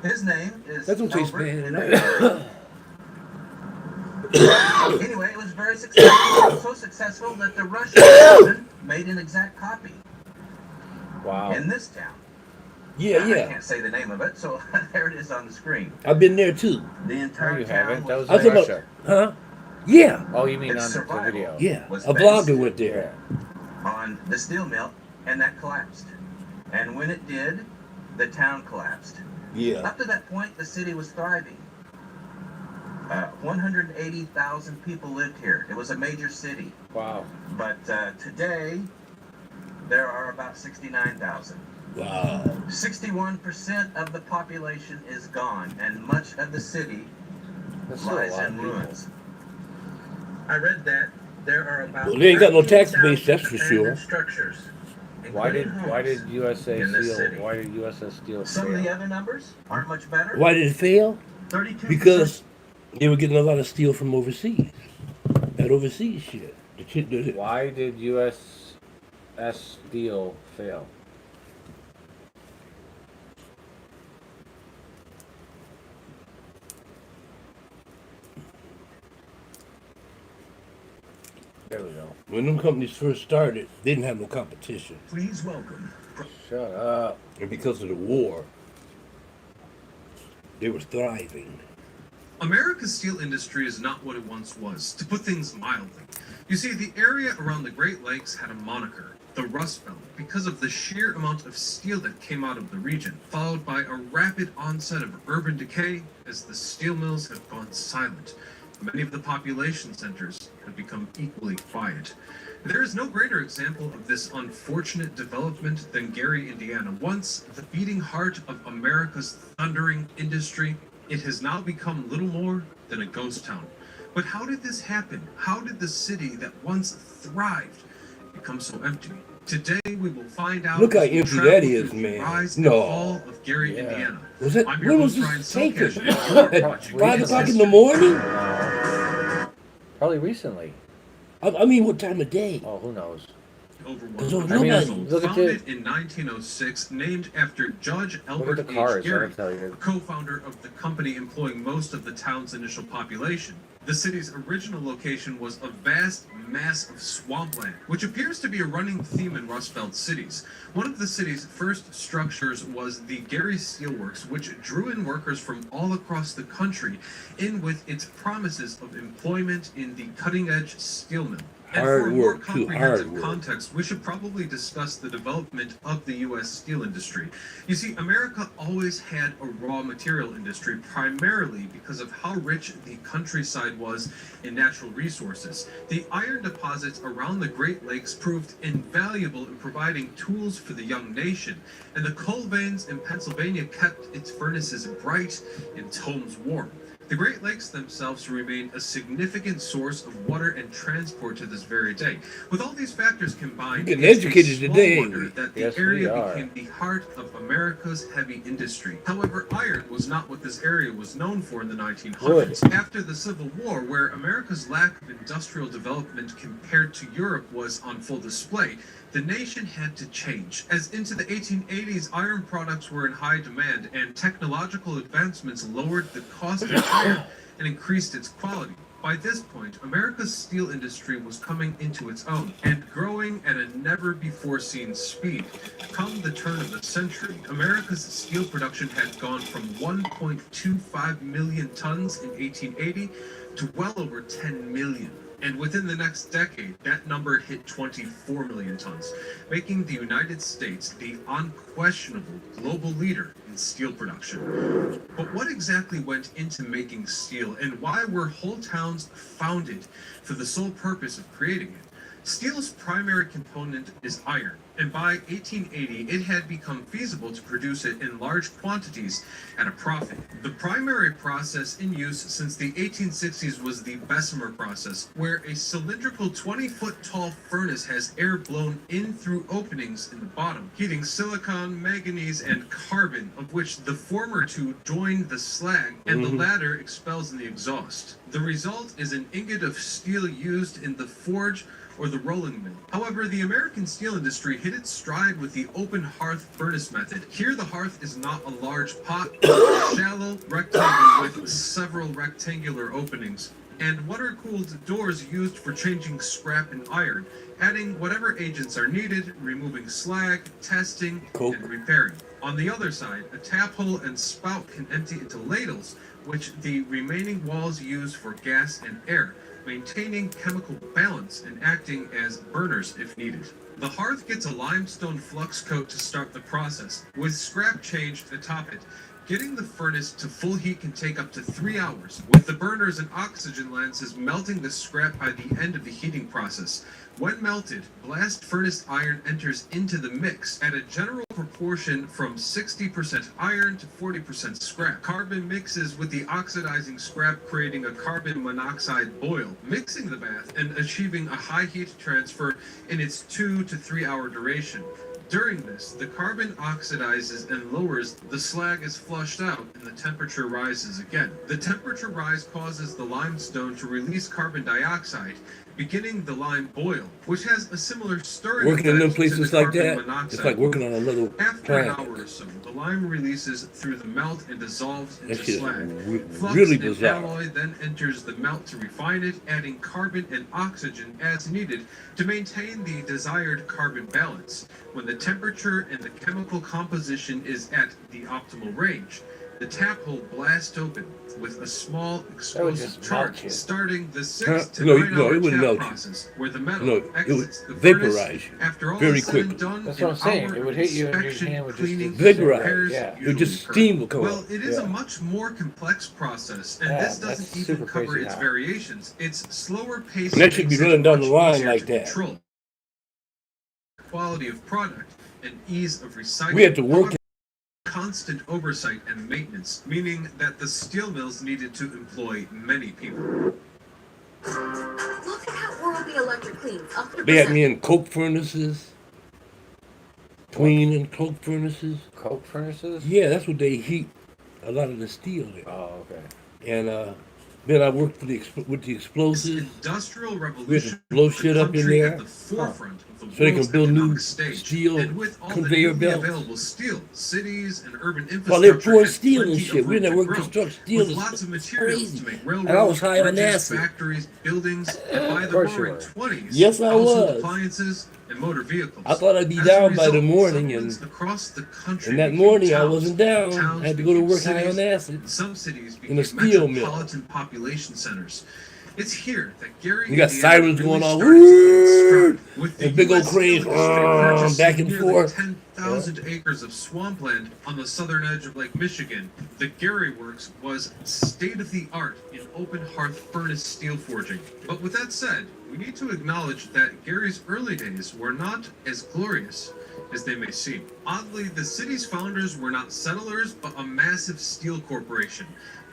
S10: His name is
S2: That's what tastes
S10: Albert
S2: bad.
S10: Anyway, it was very successful. So successful that the Russian version made an exact copy
S1: Wow.
S10: in this town.
S2: Yeah,
S10: I
S2: yeah.
S10: can't say the name of it, so there it is on the screen.
S2: I've been there too.
S10: The
S1: No,
S10: entire
S1: you
S10: town
S1: haven't. That was
S2: I was
S1: in
S2: talking
S1: Russia.
S2: about, huh? Yeah,
S1: Oh, you mean
S10: It's
S1: on the
S10: survival.
S1: video?
S2: yeah.
S10: Was
S2: A
S10: based-
S2: vlogger went there.
S10: on the steel mill, and that collapsed. And when it did, the town collapsed.
S2: Yeah.
S10: Up to that point, the city was thriving. 180,000 people lived here. It was a major city.
S1: Wow.
S10: But today, there are about 69,000.
S2: Wow.
S10: 61% of the population is gone, and much of the city
S1: That's still a
S10: lies
S1: lot
S10: in
S1: of people.
S10: ruins.
S4: I read that there are about
S2: Well, they ain't got no tax
S4: 13,000
S2: base, that's for sure.
S4: abandoned structures.
S1: Why did
S4: including homes.
S1: USA
S4: in this
S1: Steel?
S4: city.
S1: Why did USS Steel
S10: Some of the
S1: fail?
S10: other numbers aren't much better.
S2: Why did it fail?
S10: 32%.
S2: Because they were getting a lot of steel from overseas. That overseas shit. The shit that
S1: Why did USS Steel fail? There we go.
S2: when them companies first started, they didn't have no competition.
S5: Please welcome.
S1: Shut up.
S2: And because of the war, they were thriving.
S11: America's steel industry is not what it once was, to put things mildly. You see, the area around the Great Lakes had a moniker, the Rust Belt, because of the sheer amount of steel that came out of the region, followed by a rapid onset of urban decay as the steel mills have gone silent. Many of the population centers have become equally quiet. There is no greater example of this unfortunate development than Gary, Indiana, once the beating heart of America's thundering industry, It has now become little more than a ghost town. But how did this happen? How did the city that once thrived become so empty? Today we will find out.
S2: Look how
S11: as we
S2: empty
S11: travel
S2: that
S11: through
S2: is,
S11: the
S2: man.
S11: rise and
S2: No.
S11: fall of Gary,
S1: Yeah.
S11: Indiana.
S2: Was it?
S11: I'm your
S2: When was
S11: host, Ryan
S2: this taken?
S11: Selkish, and you're watching
S2: At 5
S11: This
S2: o'clock in
S11: History.
S2: the morning?
S1: Probably recently.
S2: I mean, what time of day?
S1: Oh, who knows?
S11: Over
S2: There's
S11: 100
S2: nobody.
S11: years old,
S1: Look at
S11: founded in 1906, named after Judge
S1: Look
S11: Albert
S1: at the
S11: H.
S1: cars,
S11: Gary,
S1: I'll tell you.
S11: co-founder of the company employing most of the town's initial population. The city's original location was a vast mass of swampland, which appears to be a running theme in Rust Belt cities. One of the city's first structures was the Gary Steelworks, which drew in workers from all across the country in with its promises of employment in the cutting-edge steel mill. And for a
S2: Hard
S11: more
S2: work, too.
S11: comprehensive
S2: Hard work.
S11: context, we should probably discuss the development of the U.S. steel industry. You see, America always had a raw material industry, primarily because of how rich the countryside was in natural resources. The iron deposits around the Great Lakes proved invaluable in providing tools for the young nation, and the coal veins in Pennsylvania kept its furnaces bright and its homes warm. The Great Lakes themselves remain a significant source of water and transport to this very day. With all these factors combined,
S2: We're getting
S11: it's
S2: educated
S11: small
S2: today, ain't
S11: wonder
S2: we?
S11: that the
S1: Yes, we
S11: area
S1: are.
S11: became the heart of America's heavy industry. However, iron was not what this area was known for in the 1900s. After the Civil War, where America's lack of industrial development compared to Europe was on full display, the nation had to change. As into the 1880s, iron products were in high demand, and technological advancements lowered the cost of iron and increased its quality. By this point, America's steel industry was coming into its own and growing at a never-before-seen speed. Come the turn of the century, America's steel production had gone from 1.25 million tons in 1880 to well over 10 million. And within the next decade, that number hit 24 million tons, making the United States the unquestionable global leader in steel production. But what exactly went into making steel, and why were whole towns founded for the sole purpose of creating it? Steel's primary component is iron, and by 1880 it had become feasible to produce it in large quantities at a profit. The primary process in use since the 1860s was the Bessemer process, where a cylindrical 20-foot tall furnace has air blown in through openings in the bottom, heating silicon, manganese, and carbon, of which the former two join the slag and the latter expels in the exhaust. The result is an ingot of steel used in the forge or the rolling mill. However, the American steel industry hit its stride with the open hearth furnace method. Here the hearth is not a large pot, but a shallow rectangle with several rectangular openings, and water-cooled doors used for changing scrap and iron, adding whatever agents are needed, removing slag, testing, and repairing. On the other side, a tap hole and spout can empty into ladles, which the remaining walls use for gas and air, maintaining chemical balance and acting as burners if needed. The hearth gets a limestone flux coat to start the process, with scrap changed atop it. Getting the furnace to full heat can take up to 3 hours, with the burners and oxygen lances melting the scrap by the end of the heating process. When melted, blast furnace iron enters into the mix at a general proportion from 60% iron to 40% scrap. Carbon mixes with the oxidizing scrap, creating a carbon monoxide boil, mixing the bath and achieving a high heat transfer in its 2 to 3 hour duration. During this, the carbon oxidizes and lowers, the slag is flushed out, and the temperature rises again. The temperature rise causes the limestone to release carbon dioxide, beginning the lime boil, which has a similar stirring
S2: Working in them
S11: effect to
S2: places
S11: the
S2: like
S11: carbon
S2: that,
S11: monoxide
S2: it's like working on a little
S11: After an
S2: plant.
S11: hour or so, the lime releases through the melt and dissolves
S2: That
S11: into
S2: shit is
S11: slag. Flux
S2: really
S11: and
S2: bizarre.
S11: alloy then enters the melt to refine it, adding carbon and oxygen as needed to maintain the desired carbon balance. When the temperature and the chemical composition is at the optimal range, the tap hole blasts open with a small explosive
S1: just
S11: charge,
S1: melt you.
S11: starting the 6 to
S2: No,
S11: 9
S2: no,
S11: hour
S2: it wouldn't
S11: tap
S2: melt you.
S11: process, where the metal
S2: No, it would
S11: exits the
S2: vaporize
S11: furnace.
S2: you
S11: After all
S2: very
S11: is said and
S2: quickly.
S11: done,
S1: That's what I'm
S11: an
S1: saying.
S11: hour
S1: It would
S11: of
S1: hit you and your
S11: inspection,
S1: hand would just
S11: cleaning,
S1: disintegrate.
S2: Vaporize.
S1: Yeah.
S2: Your just
S11: usually
S2: steam
S11: occur.
S2: will come
S11: Well,
S2: up.
S11: it is a
S1: Yeah.
S11: much more complex process, and
S1: Yeah,
S11: this doesn't
S1: that's
S11: even
S1: super
S11: cover
S1: crazy
S11: its
S1: hot.
S11: variations. Its slower pace
S2: And that should be
S11: makes it
S2: running down the
S11: much
S2: line
S11: easier
S2: like
S11: to
S2: that.
S11: control. Quality of product and ease of recycling.
S2: We have to work
S11: constant oversight and maintenance, meaning that the steel mills needed to employ many people.
S3: Look at how horrible the electric cleans.
S2: They had
S3: 100%.
S2: me in coke furnaces, tween and coke furnaces.
S1: Coke furnaces?
S2: Yeah, that's what they heat a lot of the steel in.
S1: Oh, okay.
S2: And then I worked for with the
S11: This
S2: explosives.
S11: industrial
S2: We had to
S11: revolution
S2: blow
S11: put the
S2: shit up in
S11: country
S2: there
S11: at the forefront of the
S2: so they
S11: world's
S2: can build new
S11: economic stage.
S2: steel
S11: And with all the
S2: conveyor
S11: newly
S2: belts.
S11: available steel, cities and urban infrastructure
S2: While they're pouring
S11: had
S2: steel and
S11: plenty
S2: shit,
S11: of
S2: we
S11: room
S2: didn't
S11: to
S2: work
S11: grow,
S2: construct steel.
S11: with
S2: It's
S11: lots of materials
S2: crazy.
S11: to make
S2: And I was
S11: railroads,
S2: high on
S11: bridges,
S2: acid.
S11: factories, buildings, and by the
S1: course you
S11: roaring
S1: were.
S11: 20s,
S2: Yes, I
S11: household
S2: was.
S11: appliances and motor vehicles.
S2: I thought I'd be
S11: As a
S2: down by the
S11: result,
S2: morning, and
S11: settlements across the country
S2: that
S11: became
S2: morning I
S11: towns.
S2: wasn't down.
S11: Towns
S2: I had to go to
S11: became
S2: work high
S11: cities,
S2: on acid.
S11: and some cities
S2: in a
S11: became
S2: steel mill.
S11: metropolitan population centers. It's here that Gary
S2: You got
S11: Indiana
S2: sirens
S11: really
S2: going off,
S11: started to gain stride, with the
S2: and big old
S11: US
S2: cranes
S11: Steel Industry purchasing
S2: back and
S11: nearly
S2: forth.
S11: 10,000 acres of swampland on the southern edge of Lake Michigan. The Gary Works was state-of-the-art in open hearth furnace steel forging. But with that said, we need to acknowledge that Gary's early days were not as glorious as they may seem. Oddly, the city's founders were not settlers, but a massive steel corporation.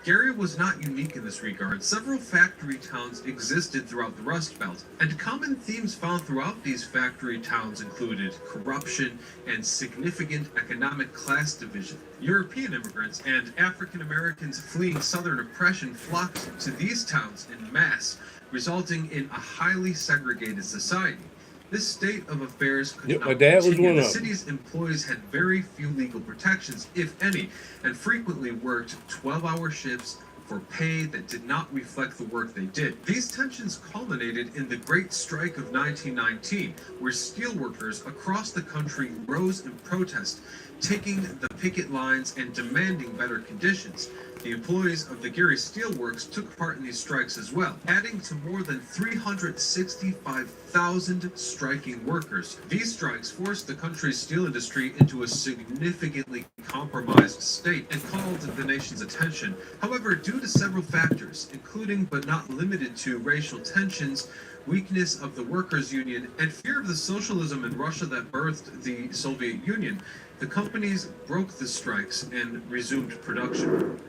S11: Gary was not unique in this regard. Several factory towns existed throughout the Rust Belt, and common themes found throughout these factory towns included corruption and significant economic class division. European immigrants and African Americans fleeing Southern oppression flocked to these towns en masse, resulting in a highly segregated society. This state of affairs could
S2: Yep,
S11: not
S2: my dad was
S11: continue.
S2: one
S11: The
S2: of them.
S11: city's employees had very few legal protections, if any, and frequently worked 12-hour shifts for pay that did not reflect the work they did. These tensions culminated in the Great Strike of 1919, where steelworkers across the country rose in protest, taking the picket lines and demanding better conditions. The employees of the Gary Steelworks took part in these strikes as well, adding to more than 365,000 striking workers. These strikes forced the country's steel industry into a significantly compromised state and called the nation's attention. However, due to several factors, including but not limited to racial tensions, weakness of the workers' union, and fear of the socialism in Russia that birthed the Soviet Union, the companies broke the strikes and resumed production.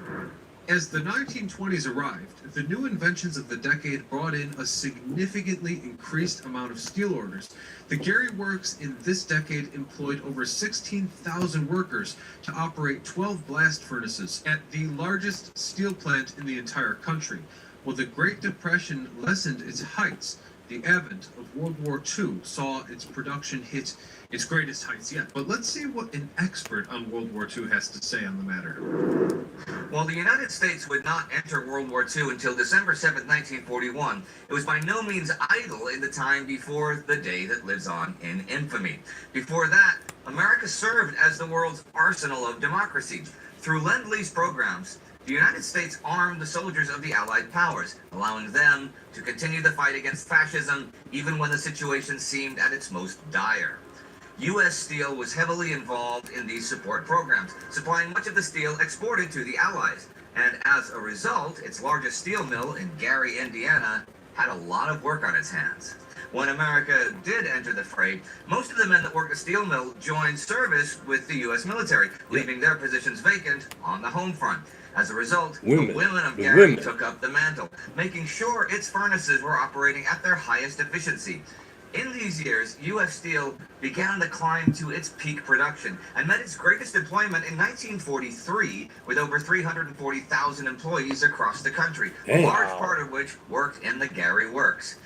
S11: As the 1920s arrived, the new inventions of the decade brought in a significantly increased amount of steel orders. The Gary Works in this decade employed over 16,000 workers to operate 12 blast furnaces at the largest steel plant in the entire country. While the Great Depression lessened its heights, the advent of World War II saw its production hit its greatest heights yet. But let's see what an expert on World War II has to say on the matter.
S12: While the United States would not enter World War II until December 7, 1941, it was by no means idle in the time before the day that lives on in infamy. Before that, America served as the world's arsenal of democracy. Through Lend-Lease programs, the United States armed the soldiers of the Allied powers, allowing them to continue the fight against fascism even when the situation seemed at its most dire. U.S. Steel was heavily involved in these support programs, supplying much of the steel exported to the Allies. And as a result, its largest steel mill in Gary, Indiana, had a lot of work on its hands. When America did enter the fray, most of the men that worked the steel mill joined service with the U.S. military, leaving their positions vacant on the home front. As a result, the women of Gary took up the mantle, making sure its furnaces were operating at their highest efficiency. In these years, U.S. Steel began the climb to its peak production and met its greatest deployment in 1943 with over 340,000 employees across the country, a large part of which worked in the Gary Works.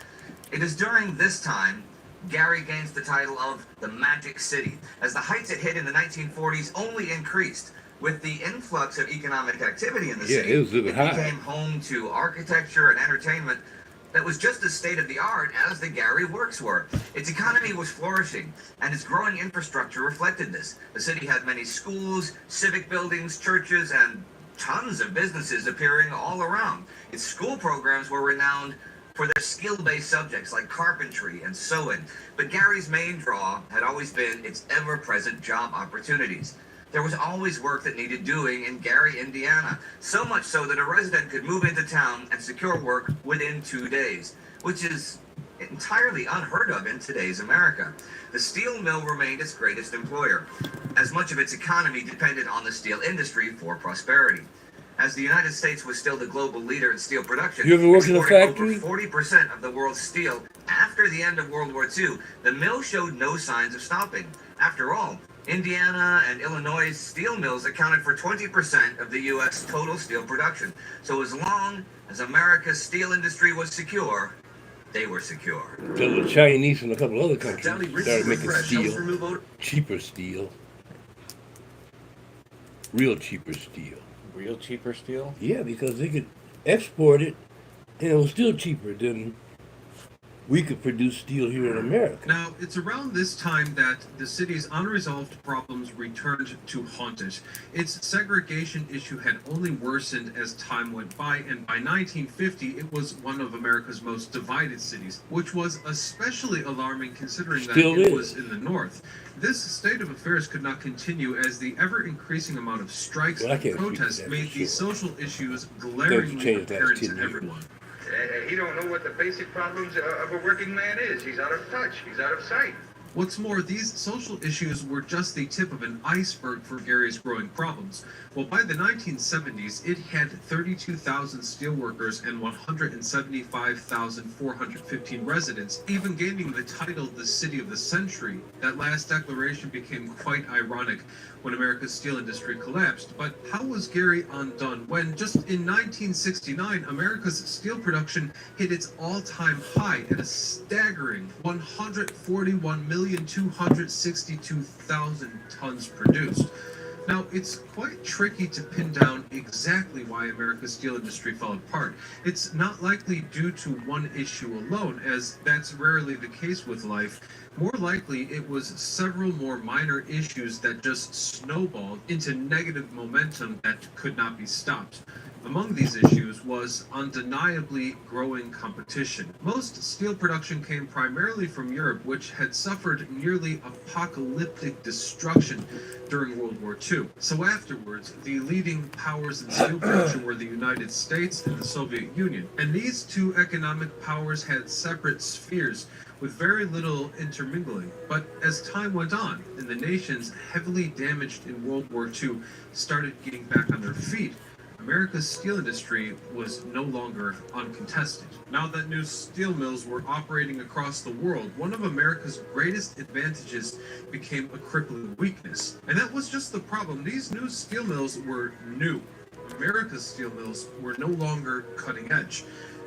S12: It is during this time Gary gains the title of the Magic City, as the heights it hit in the 1940s only increased. With the influx of economic activity in the city, it became home to architecture and entertainment that was just as state-of-the-art as the Gary Works were. Its economy was flourishing, and its growing infrastructure reflected this. The city had many schools, civic buildings, churches, and tons of businesses appearing all around. Its school programs were renowned for their skill-based subjects like carpentry and sewing. But Gary's main draw had always been its ever-present job opportunities. There was always work that needed doing in Gary, Indiana, so much so that a resident could move into town and secure work within 2 days, which is entirely unheard of in today's America. The steel mill remained its greatest employer, as much of its economy depended on the steel industry for prosperity. As the United States was still the global leader in steel production,
S2: You ever worked in a
S12: exporting
S2: factory?
S12: over 40% of the world's steel after the end of World War II, the mill showed no signs of stopping. After all, Indiana and Illinois steel mills accounted for 20% of the U.S. total steel production. So as long as America's steel industry was secure, they were secure.
S2: Till the Chinese and a couple other countries started making steel, cheaper steel, real cheaper steel.
S1: Real cheaper steel?
S2: Yeah, because they could export it, and it was still cheaper than we could produce steel here in America.
S11: Now, it's around this time that the city's unresolved problems returned to haunt it. Its segregation issue had only worsened as time went by, and by 1950, it was one of America's most divided cities, which was especially alarming considering that
S2: Still
S11: it
S2: is.
S11: was in the north. This state of affairs could not continue as the ever-increasing amount of strikes
S2: Well, I
S11: and
S2: can't speak to
S11: protests
S2: that for
S11: made these
S2: sure.
S11: social issues
S2: Things
S11: glaringly
S2: changed last
S11: apparent
S2: 10
S11: to
S2: years.
S11: everyone.
S13: He don't know what the basic problems of a working man is. He's out of touch. He's out of sight.
S11: What's more, these social issues were just the tip of an iceberg for Gary's growing problems. Well, by the 1970s, it had 32,000 steelworkers and 175,415 residents, even gaining the title the City of the Century. That last declaration became quite ironic when America's steel industry collapsed. But how was Gary undone when just in 1969, America's steel production hit its all-time high at a staggering 141,262,000 tons produced? Now, it's quite tricky to pin down exactly why America's steel industry fell apart. It's not likely due to one issue alone, as that's rarely the case with life. More likely, it was several more minor issues that just snowballed into negative momentum that could not be stopped. Among these issues was undeniably growing competition. Most steel production came primarily from Europe, which had suffered nearly apocalyptic destruction during World War II. So afterwards, the leading powers in steel production were the United States and the Soviet Union. And these two economic powers had separate spheres with very little intermingling. But as time went on, and the nations heavily damaged in World War II started getting back on their feet, America's steel industry was no longer uncontested. Now that new steel mills were operating across the world, one of America's greatest advantages became a crippling weakness. And that was just the problem. These new steel mills were new. America's steel mills were no longer cutting edge.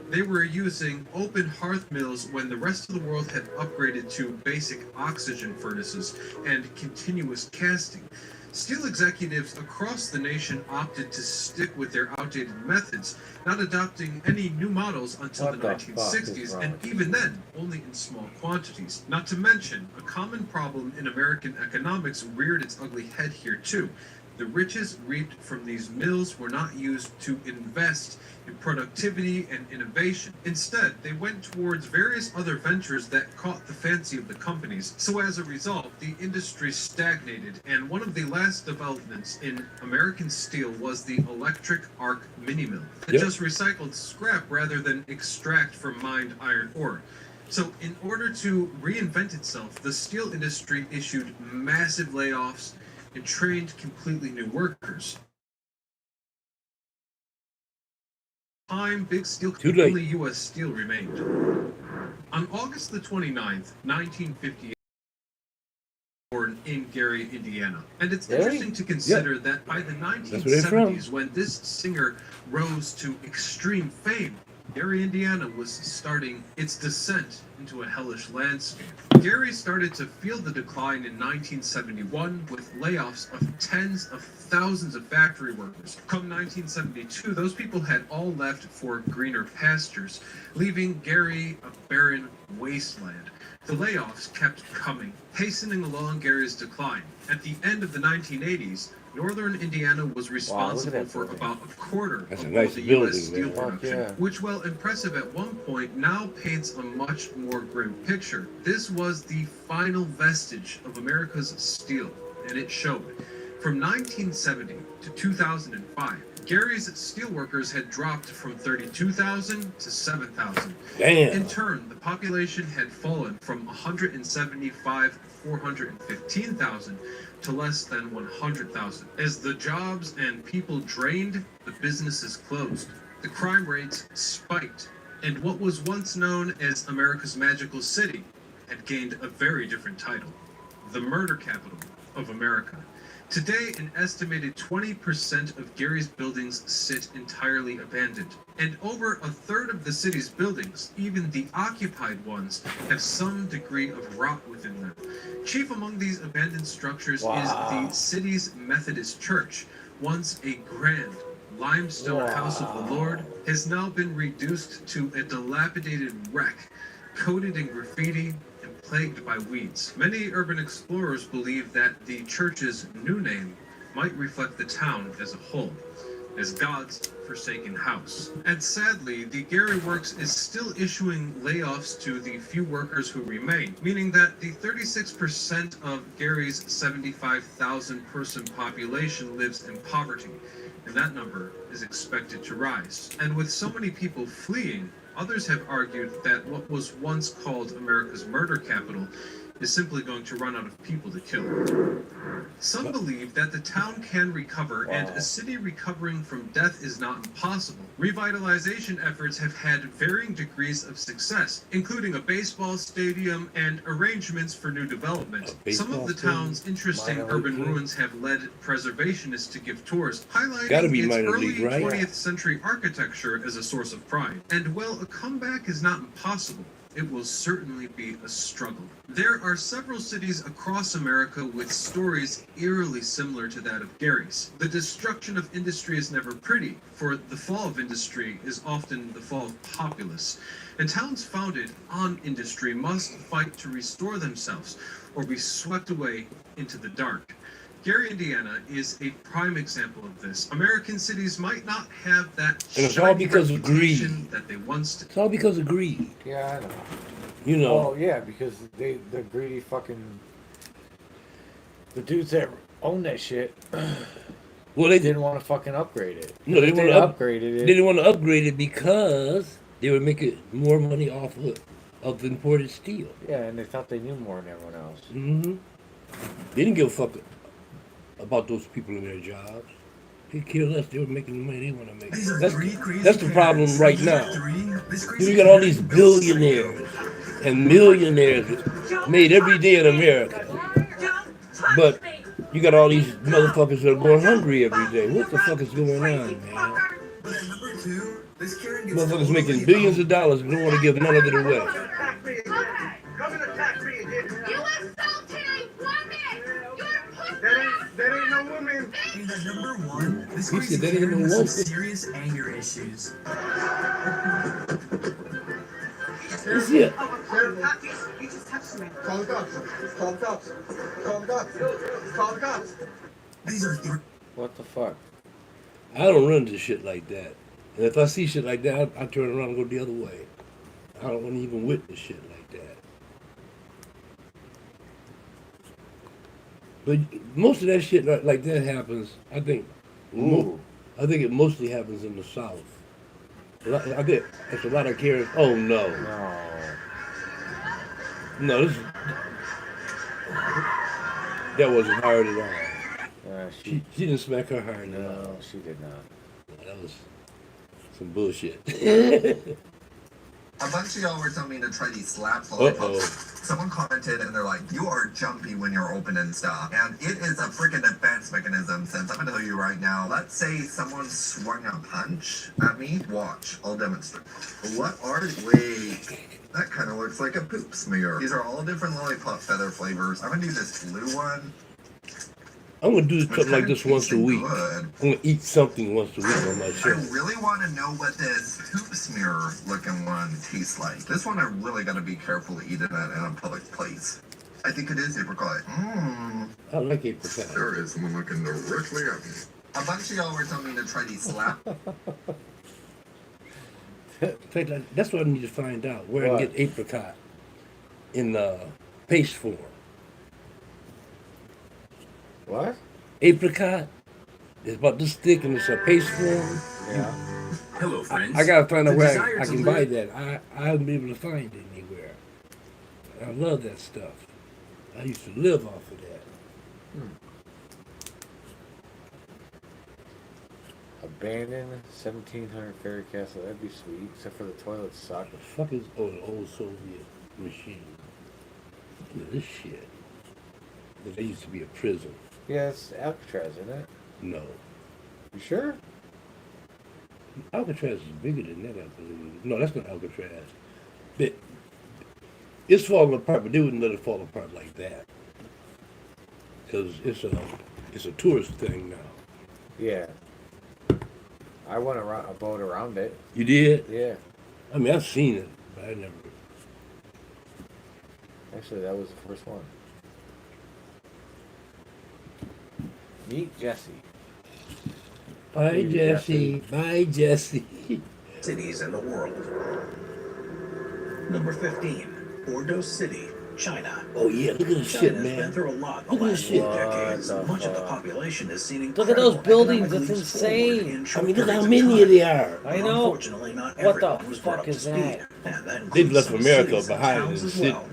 S11: They were using open hearth mills when the rest of the world had upgraded to basic oxygen furnaces and continuous casting. Steel executives across the nation opted to stick with their outdated methods, not adopting any new models until the 1960s, and even then, only in small quantities. Not to mention, a common problem in American economics reared its ugly head here too. The riches reaped from these mills were not used to invest in productivity and innovation. Instead, they went towards various other ventures that caught the fancy of the companies. So as a result, the industry stagnated, and one of the last developments in American steel was the electric arc mini mill. It just recycled scrap rather than extract from mined iron ore. So in order to reinvent itself, the steel industry issued massive layoffs and trained completely new workers. Big Steel, only U.S. Steel remained. On August the 29th, 1958, born in Gary, Indiana. And it's interesting to consider that by the 1970s, when this singer rose to extreme fame, Gary, Indiana was starting its descent into a hellish landscape. Gary started to feel the decline in 1971 with layoffs of tens of thousands of factory workers. Come 1972, those people had all left for greener pastures, leaving Gary a barren wasteland. The layoffs kept coming, hastening along Gary's decline. At the end of the 1980s, northern Indiana was responsible for about a quarter of all the U.S. steel production, which, while impressive at one point, now paints a much more grim picture. This was the final vestige of America's steel, and it showed. From 1970 to 2005, Gary's steelworkers had dropped from 32,000 to 7,000.
S2: Damn.
S11: In turn, the population had fallen from 415,000 to less than 100,000. As the jobs and people drained, the businesses closed. The crime rates spiked, and what was once known as America's Magical City had gained a very different title: the murder capital of America. Today, an estimated 20% of Gary's buildings sit entirely abandoned, and over a third of the city's buildings, even the occupied ones, have some degree of rot within them. Chief among these abandoned structures is the city's Methodist Church, once a grand limestone house of the Lord, has now been reduced to a dilapidated wreck, coated in graffiti and plagued by weeds. Many urban explorers believe that the church's new name might reflect the town as a whole, as God's forsaken house. And sadly, the Gary Works is still issuing layoffs to the few workers who remain, meaning that the 36% of Gary's 75,000 person population lives in poverty, and that number is expected to rise. And with so many people fleeing, others have argued that what was once called America's murder capital is simply going to run out of people to kill. Some believe that the town can recover, and a city recovering from death is not impossible. Revitalization efforts have had varying degrees of success, including a baseball stadium and arrangements for new development. Some of the town's interesting urban ruins have led preservationists to give tours, highlighting its early 20th century architecture as a source of pride. And while a comeback is not impossible, it will certainly be a struggle. There are several cities across America with stories eerily similar to that of Gary's. The destruction of industry is never pretty, for the fall of industry is often the fall of populace. And towns founded on industry must fight to restore themselves or be swept away into the dark. Gary, Indiana is a prime example of this. American cities might not have that
S2: and it's all because of greed.
S11: That they once did.
S2: It's all because of greed.
S1: Yeah, I know.
S2: You know.
S1: Oh yeah, because the greedy fucking the dudes that own that shit.
S2: Well, they
S1: didn't want to fucking upgrade it.
S2: No, they didn't want to
S1: upgrade it.
S2: They didn't want to upgrade it because they were making more money off of imported steel.
S1: Yeah, and they thought they knew more than everyone else.
S2: Mm-hmm. They didn't give a fuck about those people in their jobs. They care less. They were making the money they want to make. That's the problem right now. You got all these billionaires and millionaires made every day in America, but you got all these motherfuckers that are going hungry every day. What the fuck is going on, man? Motherfuckers making billions of dollars and don't want to give none of it away.
S13: That ain't no woman.
S14: And at number one, this
S2: He said that ain't no
S14: has some
S2: woman.
S14: serious anger issues.
S2: That's it.
S13: You just touched me. Call the cops. Call the cops. Call the cops. Call the cops.
S14: These are three.
S1: What the fuck?
S2: I don't run to shit like that. And if I see shit like that, I turn around and go the other way. I don't want to even witness shit like that. But most of that shit like that happens, I think. I think it mostly happens in the South. I think it's a lot of Karens. Oh no. No, that wasn't hard at all. She didn't smack her hard at all.
S1: No, she did not.
S2: That was some bullshit.
S15: A bunch of y'all were telling me to try these slap lollipops. Someone commented and they're like, you are jumpy when you're opening stuff. And it is a freaking defense mechanism, since I'm gonna tell you right now. Let's say someone swung a punch at me. Watch, I'll demonstrate. What are wait. That kind of looks like a poop smear. These are all different lollipop feather flavors. I'm gonna do this blue one.
S2: I'm gonna do something like this once a week. I'm gonna eat something once a week on my show.
S15: I really want to know what this poop smear looking one tastes like. This one I really gotta be careful eating it in a public place. I think it is apricot.
S2: I like apricot.
S15: There is someone looking directly at me. A bunch of y'all were telling me to try these slap.
S2: In fact, that's what I need to find out. Where I can get apricot in paste form.
S1: What?
S2: Apricot It's about this thick and it's a paste form.
S1: Yeah.
S14: Hello, friends.
S2: I gotta find out
S14: The
S2: where
S14: desire
S2: I
S14: to
S2: can buy
S14: live-
S2: that. I haven't been able to find it anywhere. I love that stuff. I used to live off of that.
S1: Abandoned 1700 fairy castle. That'd be sweet, except for the toilets suck.
S2: The fuck is an old Soviet machine? Look at this shit. That used to be a prison.
S1: Yeah, it's Alcatraz, isn't it?
S2: No.
S1: You sure?
S2: Alcatraz is bigger than that, I believe. No, that's not Alcatraz. It's falling apart, but they wouldn't let it fall apart like that. Because it's a tourist thing now.
S1: Yeah. I went around a boat around it.
S2: You did?
S1: Yeah.
S2: I mean, I've seen it, but I never.
S1: Actually, that was the first one. Meet Jesse.
S2: Bye, Jesse. Bye, Jesse.
S16: Cities in the world. Number 15, Bordeaux City, China.
S2: Oh yeah, look at this shit,
S16: China's
S2: man.
S16: been through a lot in
S2: Look
S16: the
S2: at
S16: last
S2: this
S16: few
S2: shit.
S16: decades. Much of the population has seen
S17: Look at those
S16: incredible
S17: buildings,
S16: economic
S17: it's
S16: leaps forward
S17: insane.
S16: in
S2: I
S16: short
S2: mean, look how
S16: periods of
S2: many
S16: time.
S2: they are.
S17: I know.
S16: Unfortunately, not
S17: What the
S16: everyone was brought
S17: fuck
S16: up to
S17: is
S16: speed,
S17: that?
S16: and that
S2: They've
S16: includes
S2: left
S16: some
S2: America
S16: cities and
S2: behind
S16: towns
S2: in
S16: as
S2: the city.
S16: well.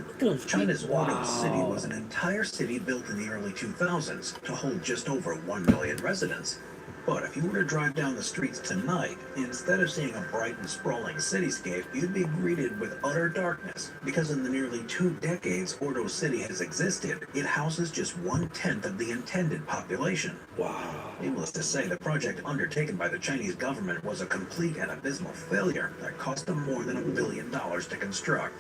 S16: China's Bordeaux City was an entire city built in the early 2000s to hold just over 1 million residents. But if you were to drive down the streets tonight, instead of seeing a bright and sprawling cityscape, you'd be greeted with utter darkness. Because in the nearly 2 decades Bordeaux City has existed, it houses just 1/10 of the intended population.
S2: Wow.
S16: Needless to say, the project undertaken by the Chinese government was a complete and abysmal failure that cost them more than $1 billion to construct.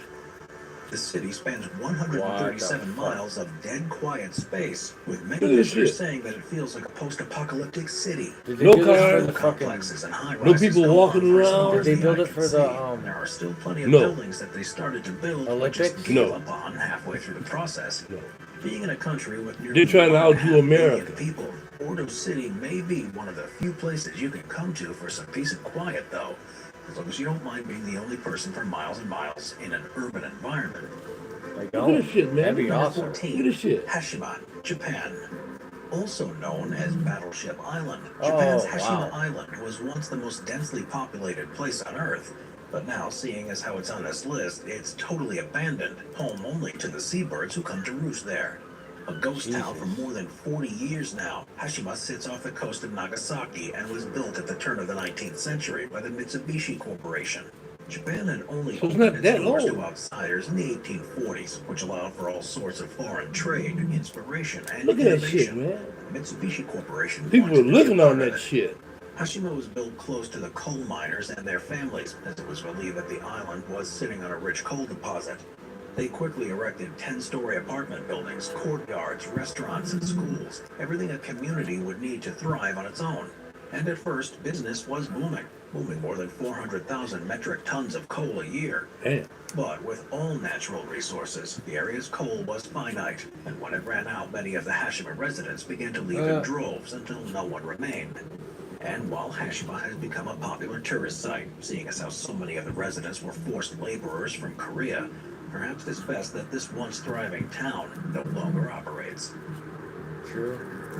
S16: The city spans 137 miles of dead quiet space, with many
S2: Look at this
S16: visitors
S2: shit.
S16: saying that it feels like a post-apocalyptic city.
S1: Did they
S2: No
S1: do this for
S2: cars,
S1: the fucking...
S16: Complexes and high
S2: no people walking around.
S1: Did they build it for the,
S16: There are still plenty of
S2: No.
S16: buildings that they started to build, but just
S1: Olympics?
S16: gave
S2: No.
S16: up on halfway through the process.
S2: No.
S16: Being in a country with nearly
S2: They're trying to
S16: 1.5
S2: outdo America.
S16: billion people, Bordeaux City may be one of the few places you can come to for some peace and quiet, though, as long as you don't mind being the only person for miles and miles in an urban environment.
S1: I
S2: Look
S1: don't.
S2: at this shit, man.
S1: That'd be
S16: Number
S1: awesome.
S16: 14,
S2: Look at this shit.
S16: Hashima, Japan. Also known as Battleship Island, Japan's
S1: Oh,
S16: Hashima
S1: wow.
S16: Island was once the most densely populated place on Earth. But now, seeing as how it's on this list, it's totally abandoned, home only to the seabirds who come to roost there. A ghost town for more than 40 years now, Hashima sits off the coast of Nagasaki and was built at the turn of the 19th century by the Mitsubishi Corporation. Japan had only
S2: So it's
S16: opened
S2: not
S16: its
S2: that
S16: doors
S2: old.
S16: to outsiders in the 1840s, which allowed for all sorts of foreign trade, inspiration, and
S2: Look at that shit,
S16: innovation.
S2: man.
S16: Mitsubishi Corporation
S2: People
S16: wanted
S2: are
S16: to be a
S2: living
S16: part
S2: on
S16: of
S2: that
S16: it.
S2: shit.
S16: Hashima was built close to the coal miners and their families, as it was believed that the island was sitting on a rich coal deposit. They quickly erected 10-story apartment buildings, courtyards, restaurants, and schools, everything a community would need to thrive on its own. And at first, business was booming more than 400,000 metric tons of coal a year.
S2: Damn.
S16: But with all natural resources, the area's coal was finite, and when it ran out, many of the Hashima residents began to leave in droves until no one remained. And while Hashima has become a popular tourist site, seeing as how so many of the residents were forced laborers from Korea, perhaps it's best that this once thriving town no longer operates.
S1: True.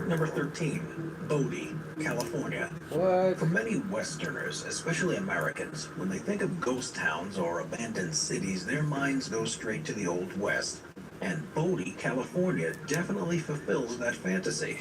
S16: Number 13, Bodie, California.
S1: What?
S16: For many Westerners, especially Americans, when they think of ghost towns or abandoned cities, their minds go straight to the Old West. And Bodie, California definitely fulfills that fantasy.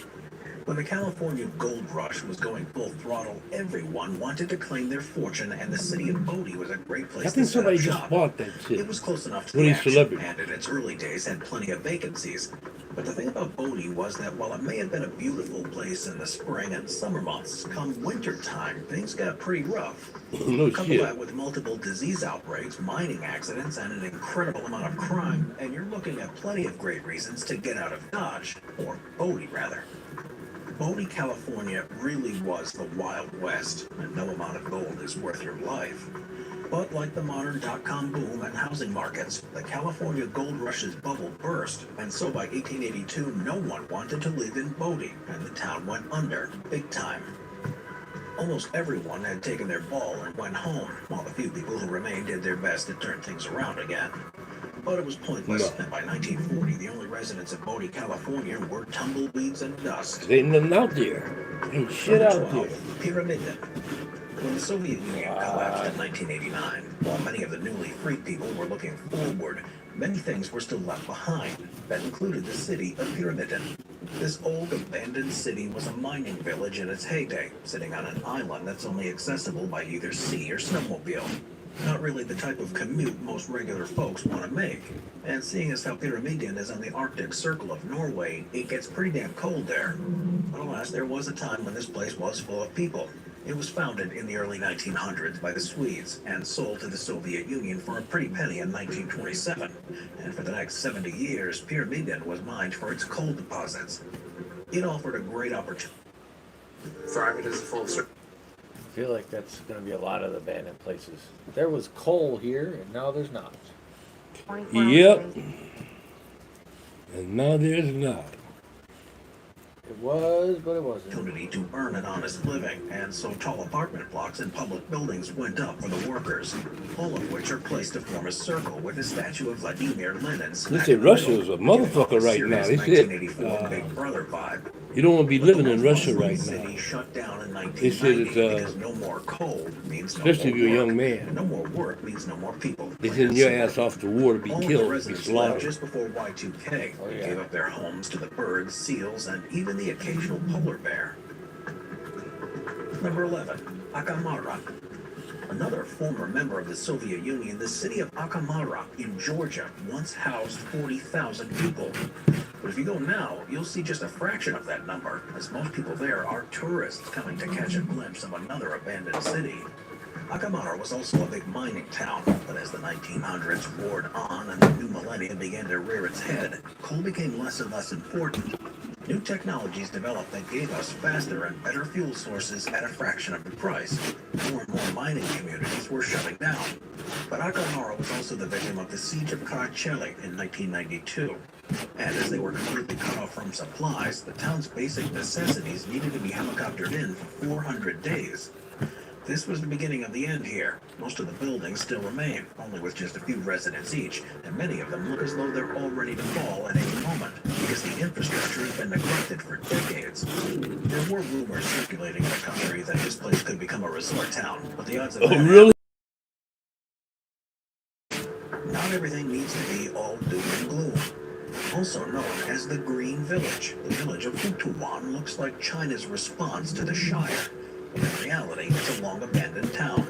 S16: When the California gold rush was going full throttle, everyone wanted to claim their fortune, and the city of Bodie was a great place
S2: I
S16: to
S2: think
S16: set
S2: somebody
S16: up
S2: just
S16: shop.
S2: bought that shit.
S16: It was close enough to
S2: One
S16: the
S2: of these
S16: action,
S2: celebrities.
S16: and in its early days had plenty of vacancies. But the thing about Bodie was that while it may have been a beautiful place in the spring and summer months, come winter time, things got pretty rough.
S2: No
S16: Couple
S2: shit.
S16: that with multiple disease outbreaks, mining accidents, and an incredible amount of crime, and you're looking at plenty of great reasons to get out of Dodge, or Bodie rather. Bodie, California really was the Wild West, and no amount of gold is worth your life. But like the modern dot-com boom and housing markets, the California gold rush's bubble burst, and so by 1882 no one wanted to live in Bodie, and the town went under, big time. Almost everyone had taken their ball and went home, while the few people who remained did their best to turn things around again. But it was pointless, and by 1940, the only residents of Bodie, California were tumbleweeds and dust.
S2: There ain't nothing out there. Ain't shit
S16: Number
S2: out
S16: 12,
S2: there.
S16: Pyramiden. When the Soviet Union collapsed in 1989, while many of the newly freed people were looking forward, many things were still left behind. That included the city of Pyramiden. This old abandoned city was a mining village in its heyday, sitting on an island that's only accessible by either sea or snowmobile. Not really the type of commute most regular folks want to make. And seeing as how Pyramiden is on the Arctic Circle of Norway, it gets pretty damn cold there. But alas, there was a time when this place was full of people. It was founded in the early 1900s by the Swedes and sold to the Soviet Union for a pretty penny in 1927. And for the next 70 years, Pyramiden was mined for its coal deposits. It offered a great opportunity.
S6: Thriving as a full circle.
S1: I feel like that's going to be a lot of the abandoned places. There was coal here, and now there's not.
S2: Yep. And now there's not.
S1: It was, but it wasn't.
S16: Opportunity to earn an honest living, and so tall apartment blocks and public buildings went up for the workers, all of which are placed to form a circle with a statue of Vladimir Lenin.
S2: They say Russia is a motherfucker right now. They said
S16: Big Brother vibe.
S2: you don't want to be living in Russia right
S16: City
S2: now.
S16: shut down in
S2: They said
S16: 1990
S2: it's
S16: because no more coal means no
S2: especially if
S16: more
S2: you're a
S16: work.
S2: young man.
S16: No more work means no more people.
S2: They send your ass off to war to be
S16: All the
S2: killed, be
S16: residents left
S2: slaughtered.
S16: just before Y2K. They gave up their homes to the birds, seals, and even the occasional polar bear. Number 11, Akamara. Another former member of the Soviet Union, the city of Akamara in Georgia once housed 40,000 people. But if you go now, you'll see just a fraction of that number, as most people there are tourists coming to catch a glimpse of another abandoned city. Akamara was also a big mining town, but as the 1900s wore on and the new millennium began to rear its head, coal became less and less important. New technologies developed that gave us faster and better fuel sources at a fraction of the price. More and more mining communities were shutting down. But Akamara was also the victim of the siege of Karacelli in 1992. And as they were completely cut off from supplies, the town's basic necessities needed to be helicoptered in for 400 days. This was the beginning of the end here. Most of the buildings still remain, only with just a few residents each, and many of them look as though they're all ready to fall at any moment, because the infrastructure has been neglected for decades. There were rumors circulating in the country that this place could become a resort town, but the odds of that...
S2: Really?
S16: Not everything needs to be all doom and gloom. Also known as the Green Village, the village of Hutuan looks like China's response to the Shire. But in reality, it's a long-abandoned town.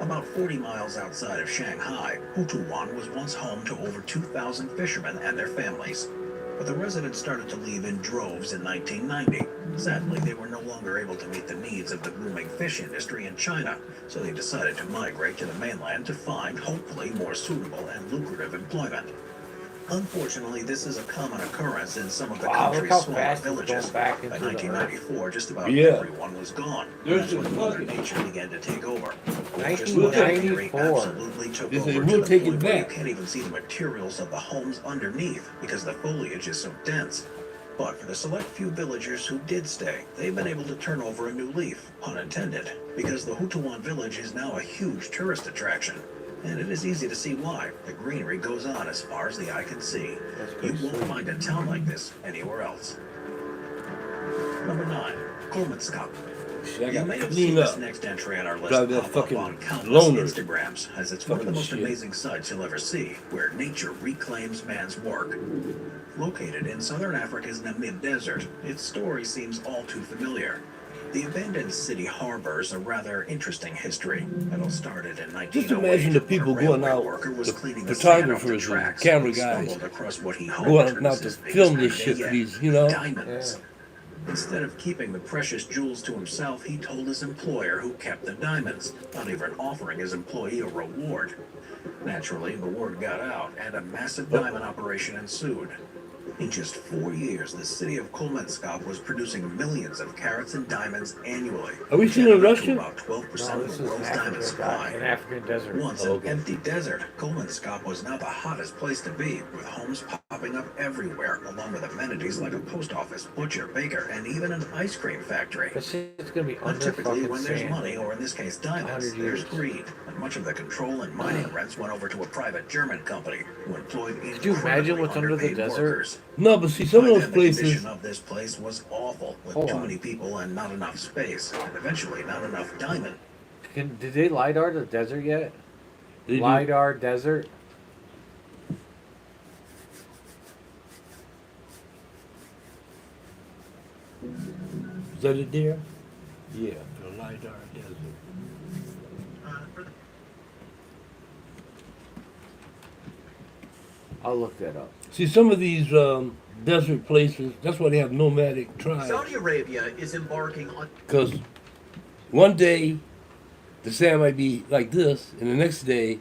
S16: About 40 miles outside of Shanghai, Hutuan was once home to over 2,000 fishermen and their families. But the residents started to leave in droves in 1990. Sadly, they were no longer able to meet the needs of the booming fish industry in China, so they decided to migrate to the mainland to find, hopefully, more suitable and lucrative employment. Unfortunately, this is a common occurrence in some of the country's smaller villages. By 1994, just about everyone was gone. That's when Mother Nature began to take over.
S1: 1994.
S16: Absolutely took over to the point where you can't even see the materials of the homes underneath because the foliage is so dense. But for the select few villagers who did stay, they've been able to turn over a new leaf, pun intended, because the Hutuan village is now a huge tourist attraction. And it is easy to see why. The greenery goes on as far as the eye can see. You won't find a town like this anywhere else. Number 9, Kolmanskap. You may have seen this next entry on our list pop up on countless Instagrams, as it's one of the most amazing sights you'll ever see, where nature reclaims man's work. Located in southern Africa's Namib Desert, its story seems all too familiar. The abandoned city harbors a rather interesting history. It all started in 1908.
S2: Just imagine the people going out, the photographers and camera guys, going out to film this shit for these, you know.
S16: Diamonds. Instead of keeping the precious jewels to himself, he told his employer who kept the diamonds, not even offering his employee a reward. Naturally, the word got out, and a massive diamond operation ensued. In just 4 years, the city of Kolmenskop was producing millions of carats and diamonds annually.
S2: Are we still in
S16: generating
S2: Russia?
S16: About 12%
S1: No,
S16: of
S1: this
S16: the
S1: is
S16: world's diamond supply.
S1: an African desert.
S16: Once
S2: Okay.
S16: an empty desert, Kolmenskop was now the hottest place to be, with homes popping up everywhere, along with amenities like a post office, butcher, baker, and even an ice cream factory.
S1: That shit's gonna be
S16: But
S1: under
S16: typically,
S1: fucking
S16: when there's
S1: sand.
S16: money, or in this case diamonds,
S1: 100
S16: there's
S1: years.
S16: greed, and much of the control and mining rents went over to a private German company who employed
S1: Could you imagine what's under the
S16: underpaid
S1: desert?
S16: workers.
S2: No, but see, some
S16: By
S2: of those
S16: then, the
S2: places.
S16: condition of this place was awful, with
S1: Hold
S16: too
S1: on.
S16: many people and not enough space, and eventually not enough diamond.
S1: Did they LiDAR the desert yet?
S2: They do-
S1: LiDAR desert?
S2: Is that it there? Yeah, the LiDAR desert.
S1: I'll look that up.
S2: See, some of these desert places, that's why they have nomadic tribes.
S17: Saudi Arabia is embarking on.
S2: Because one day the sand might be like this, and the next day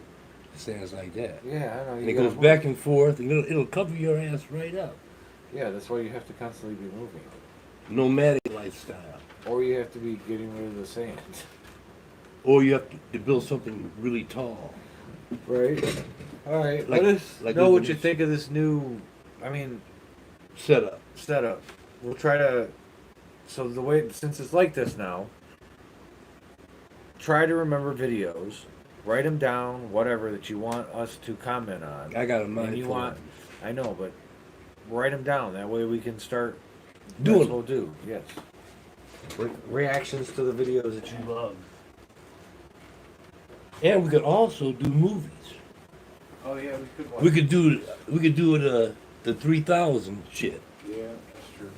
S2: the sand's like that.
S1: Yeah, I know.
S2: And
S1: you
S2: it
S1: gotta
S2: goes
S1: move.
S2: back and forth, and it'll cover your ass right up.
S1: Yeah, that's why you have to constantly be moving.
S2: Nomadic lifestyle.
S1: Or you have to be getting rid of the sand.
S2: Or you have to build something really tall.
S1: Right? Alright,
S2: Like-
S1: let us
S2: like
S1: know
S2: with
S1: what
S2: the-
S1: you think of this new,
S2: Setup.
S1: We'll try to, so the way, since it's like this now, try to remember videos, write them down, whatever that you want us to comment on.
S2: I got a mind
S1: And you
S2: full
S1: want,
S2: of them.
S1: I know, but write them down. That way we can start.
S2: Doing
S1: That's
S2: it.
S1: what we'll do. Yes. Reactions to the videos that you love.
S2: And we could also do movies.
S1: Oh yeah, we could.
S2: We could do the 3000 shit.
S1: Yeah, that's true.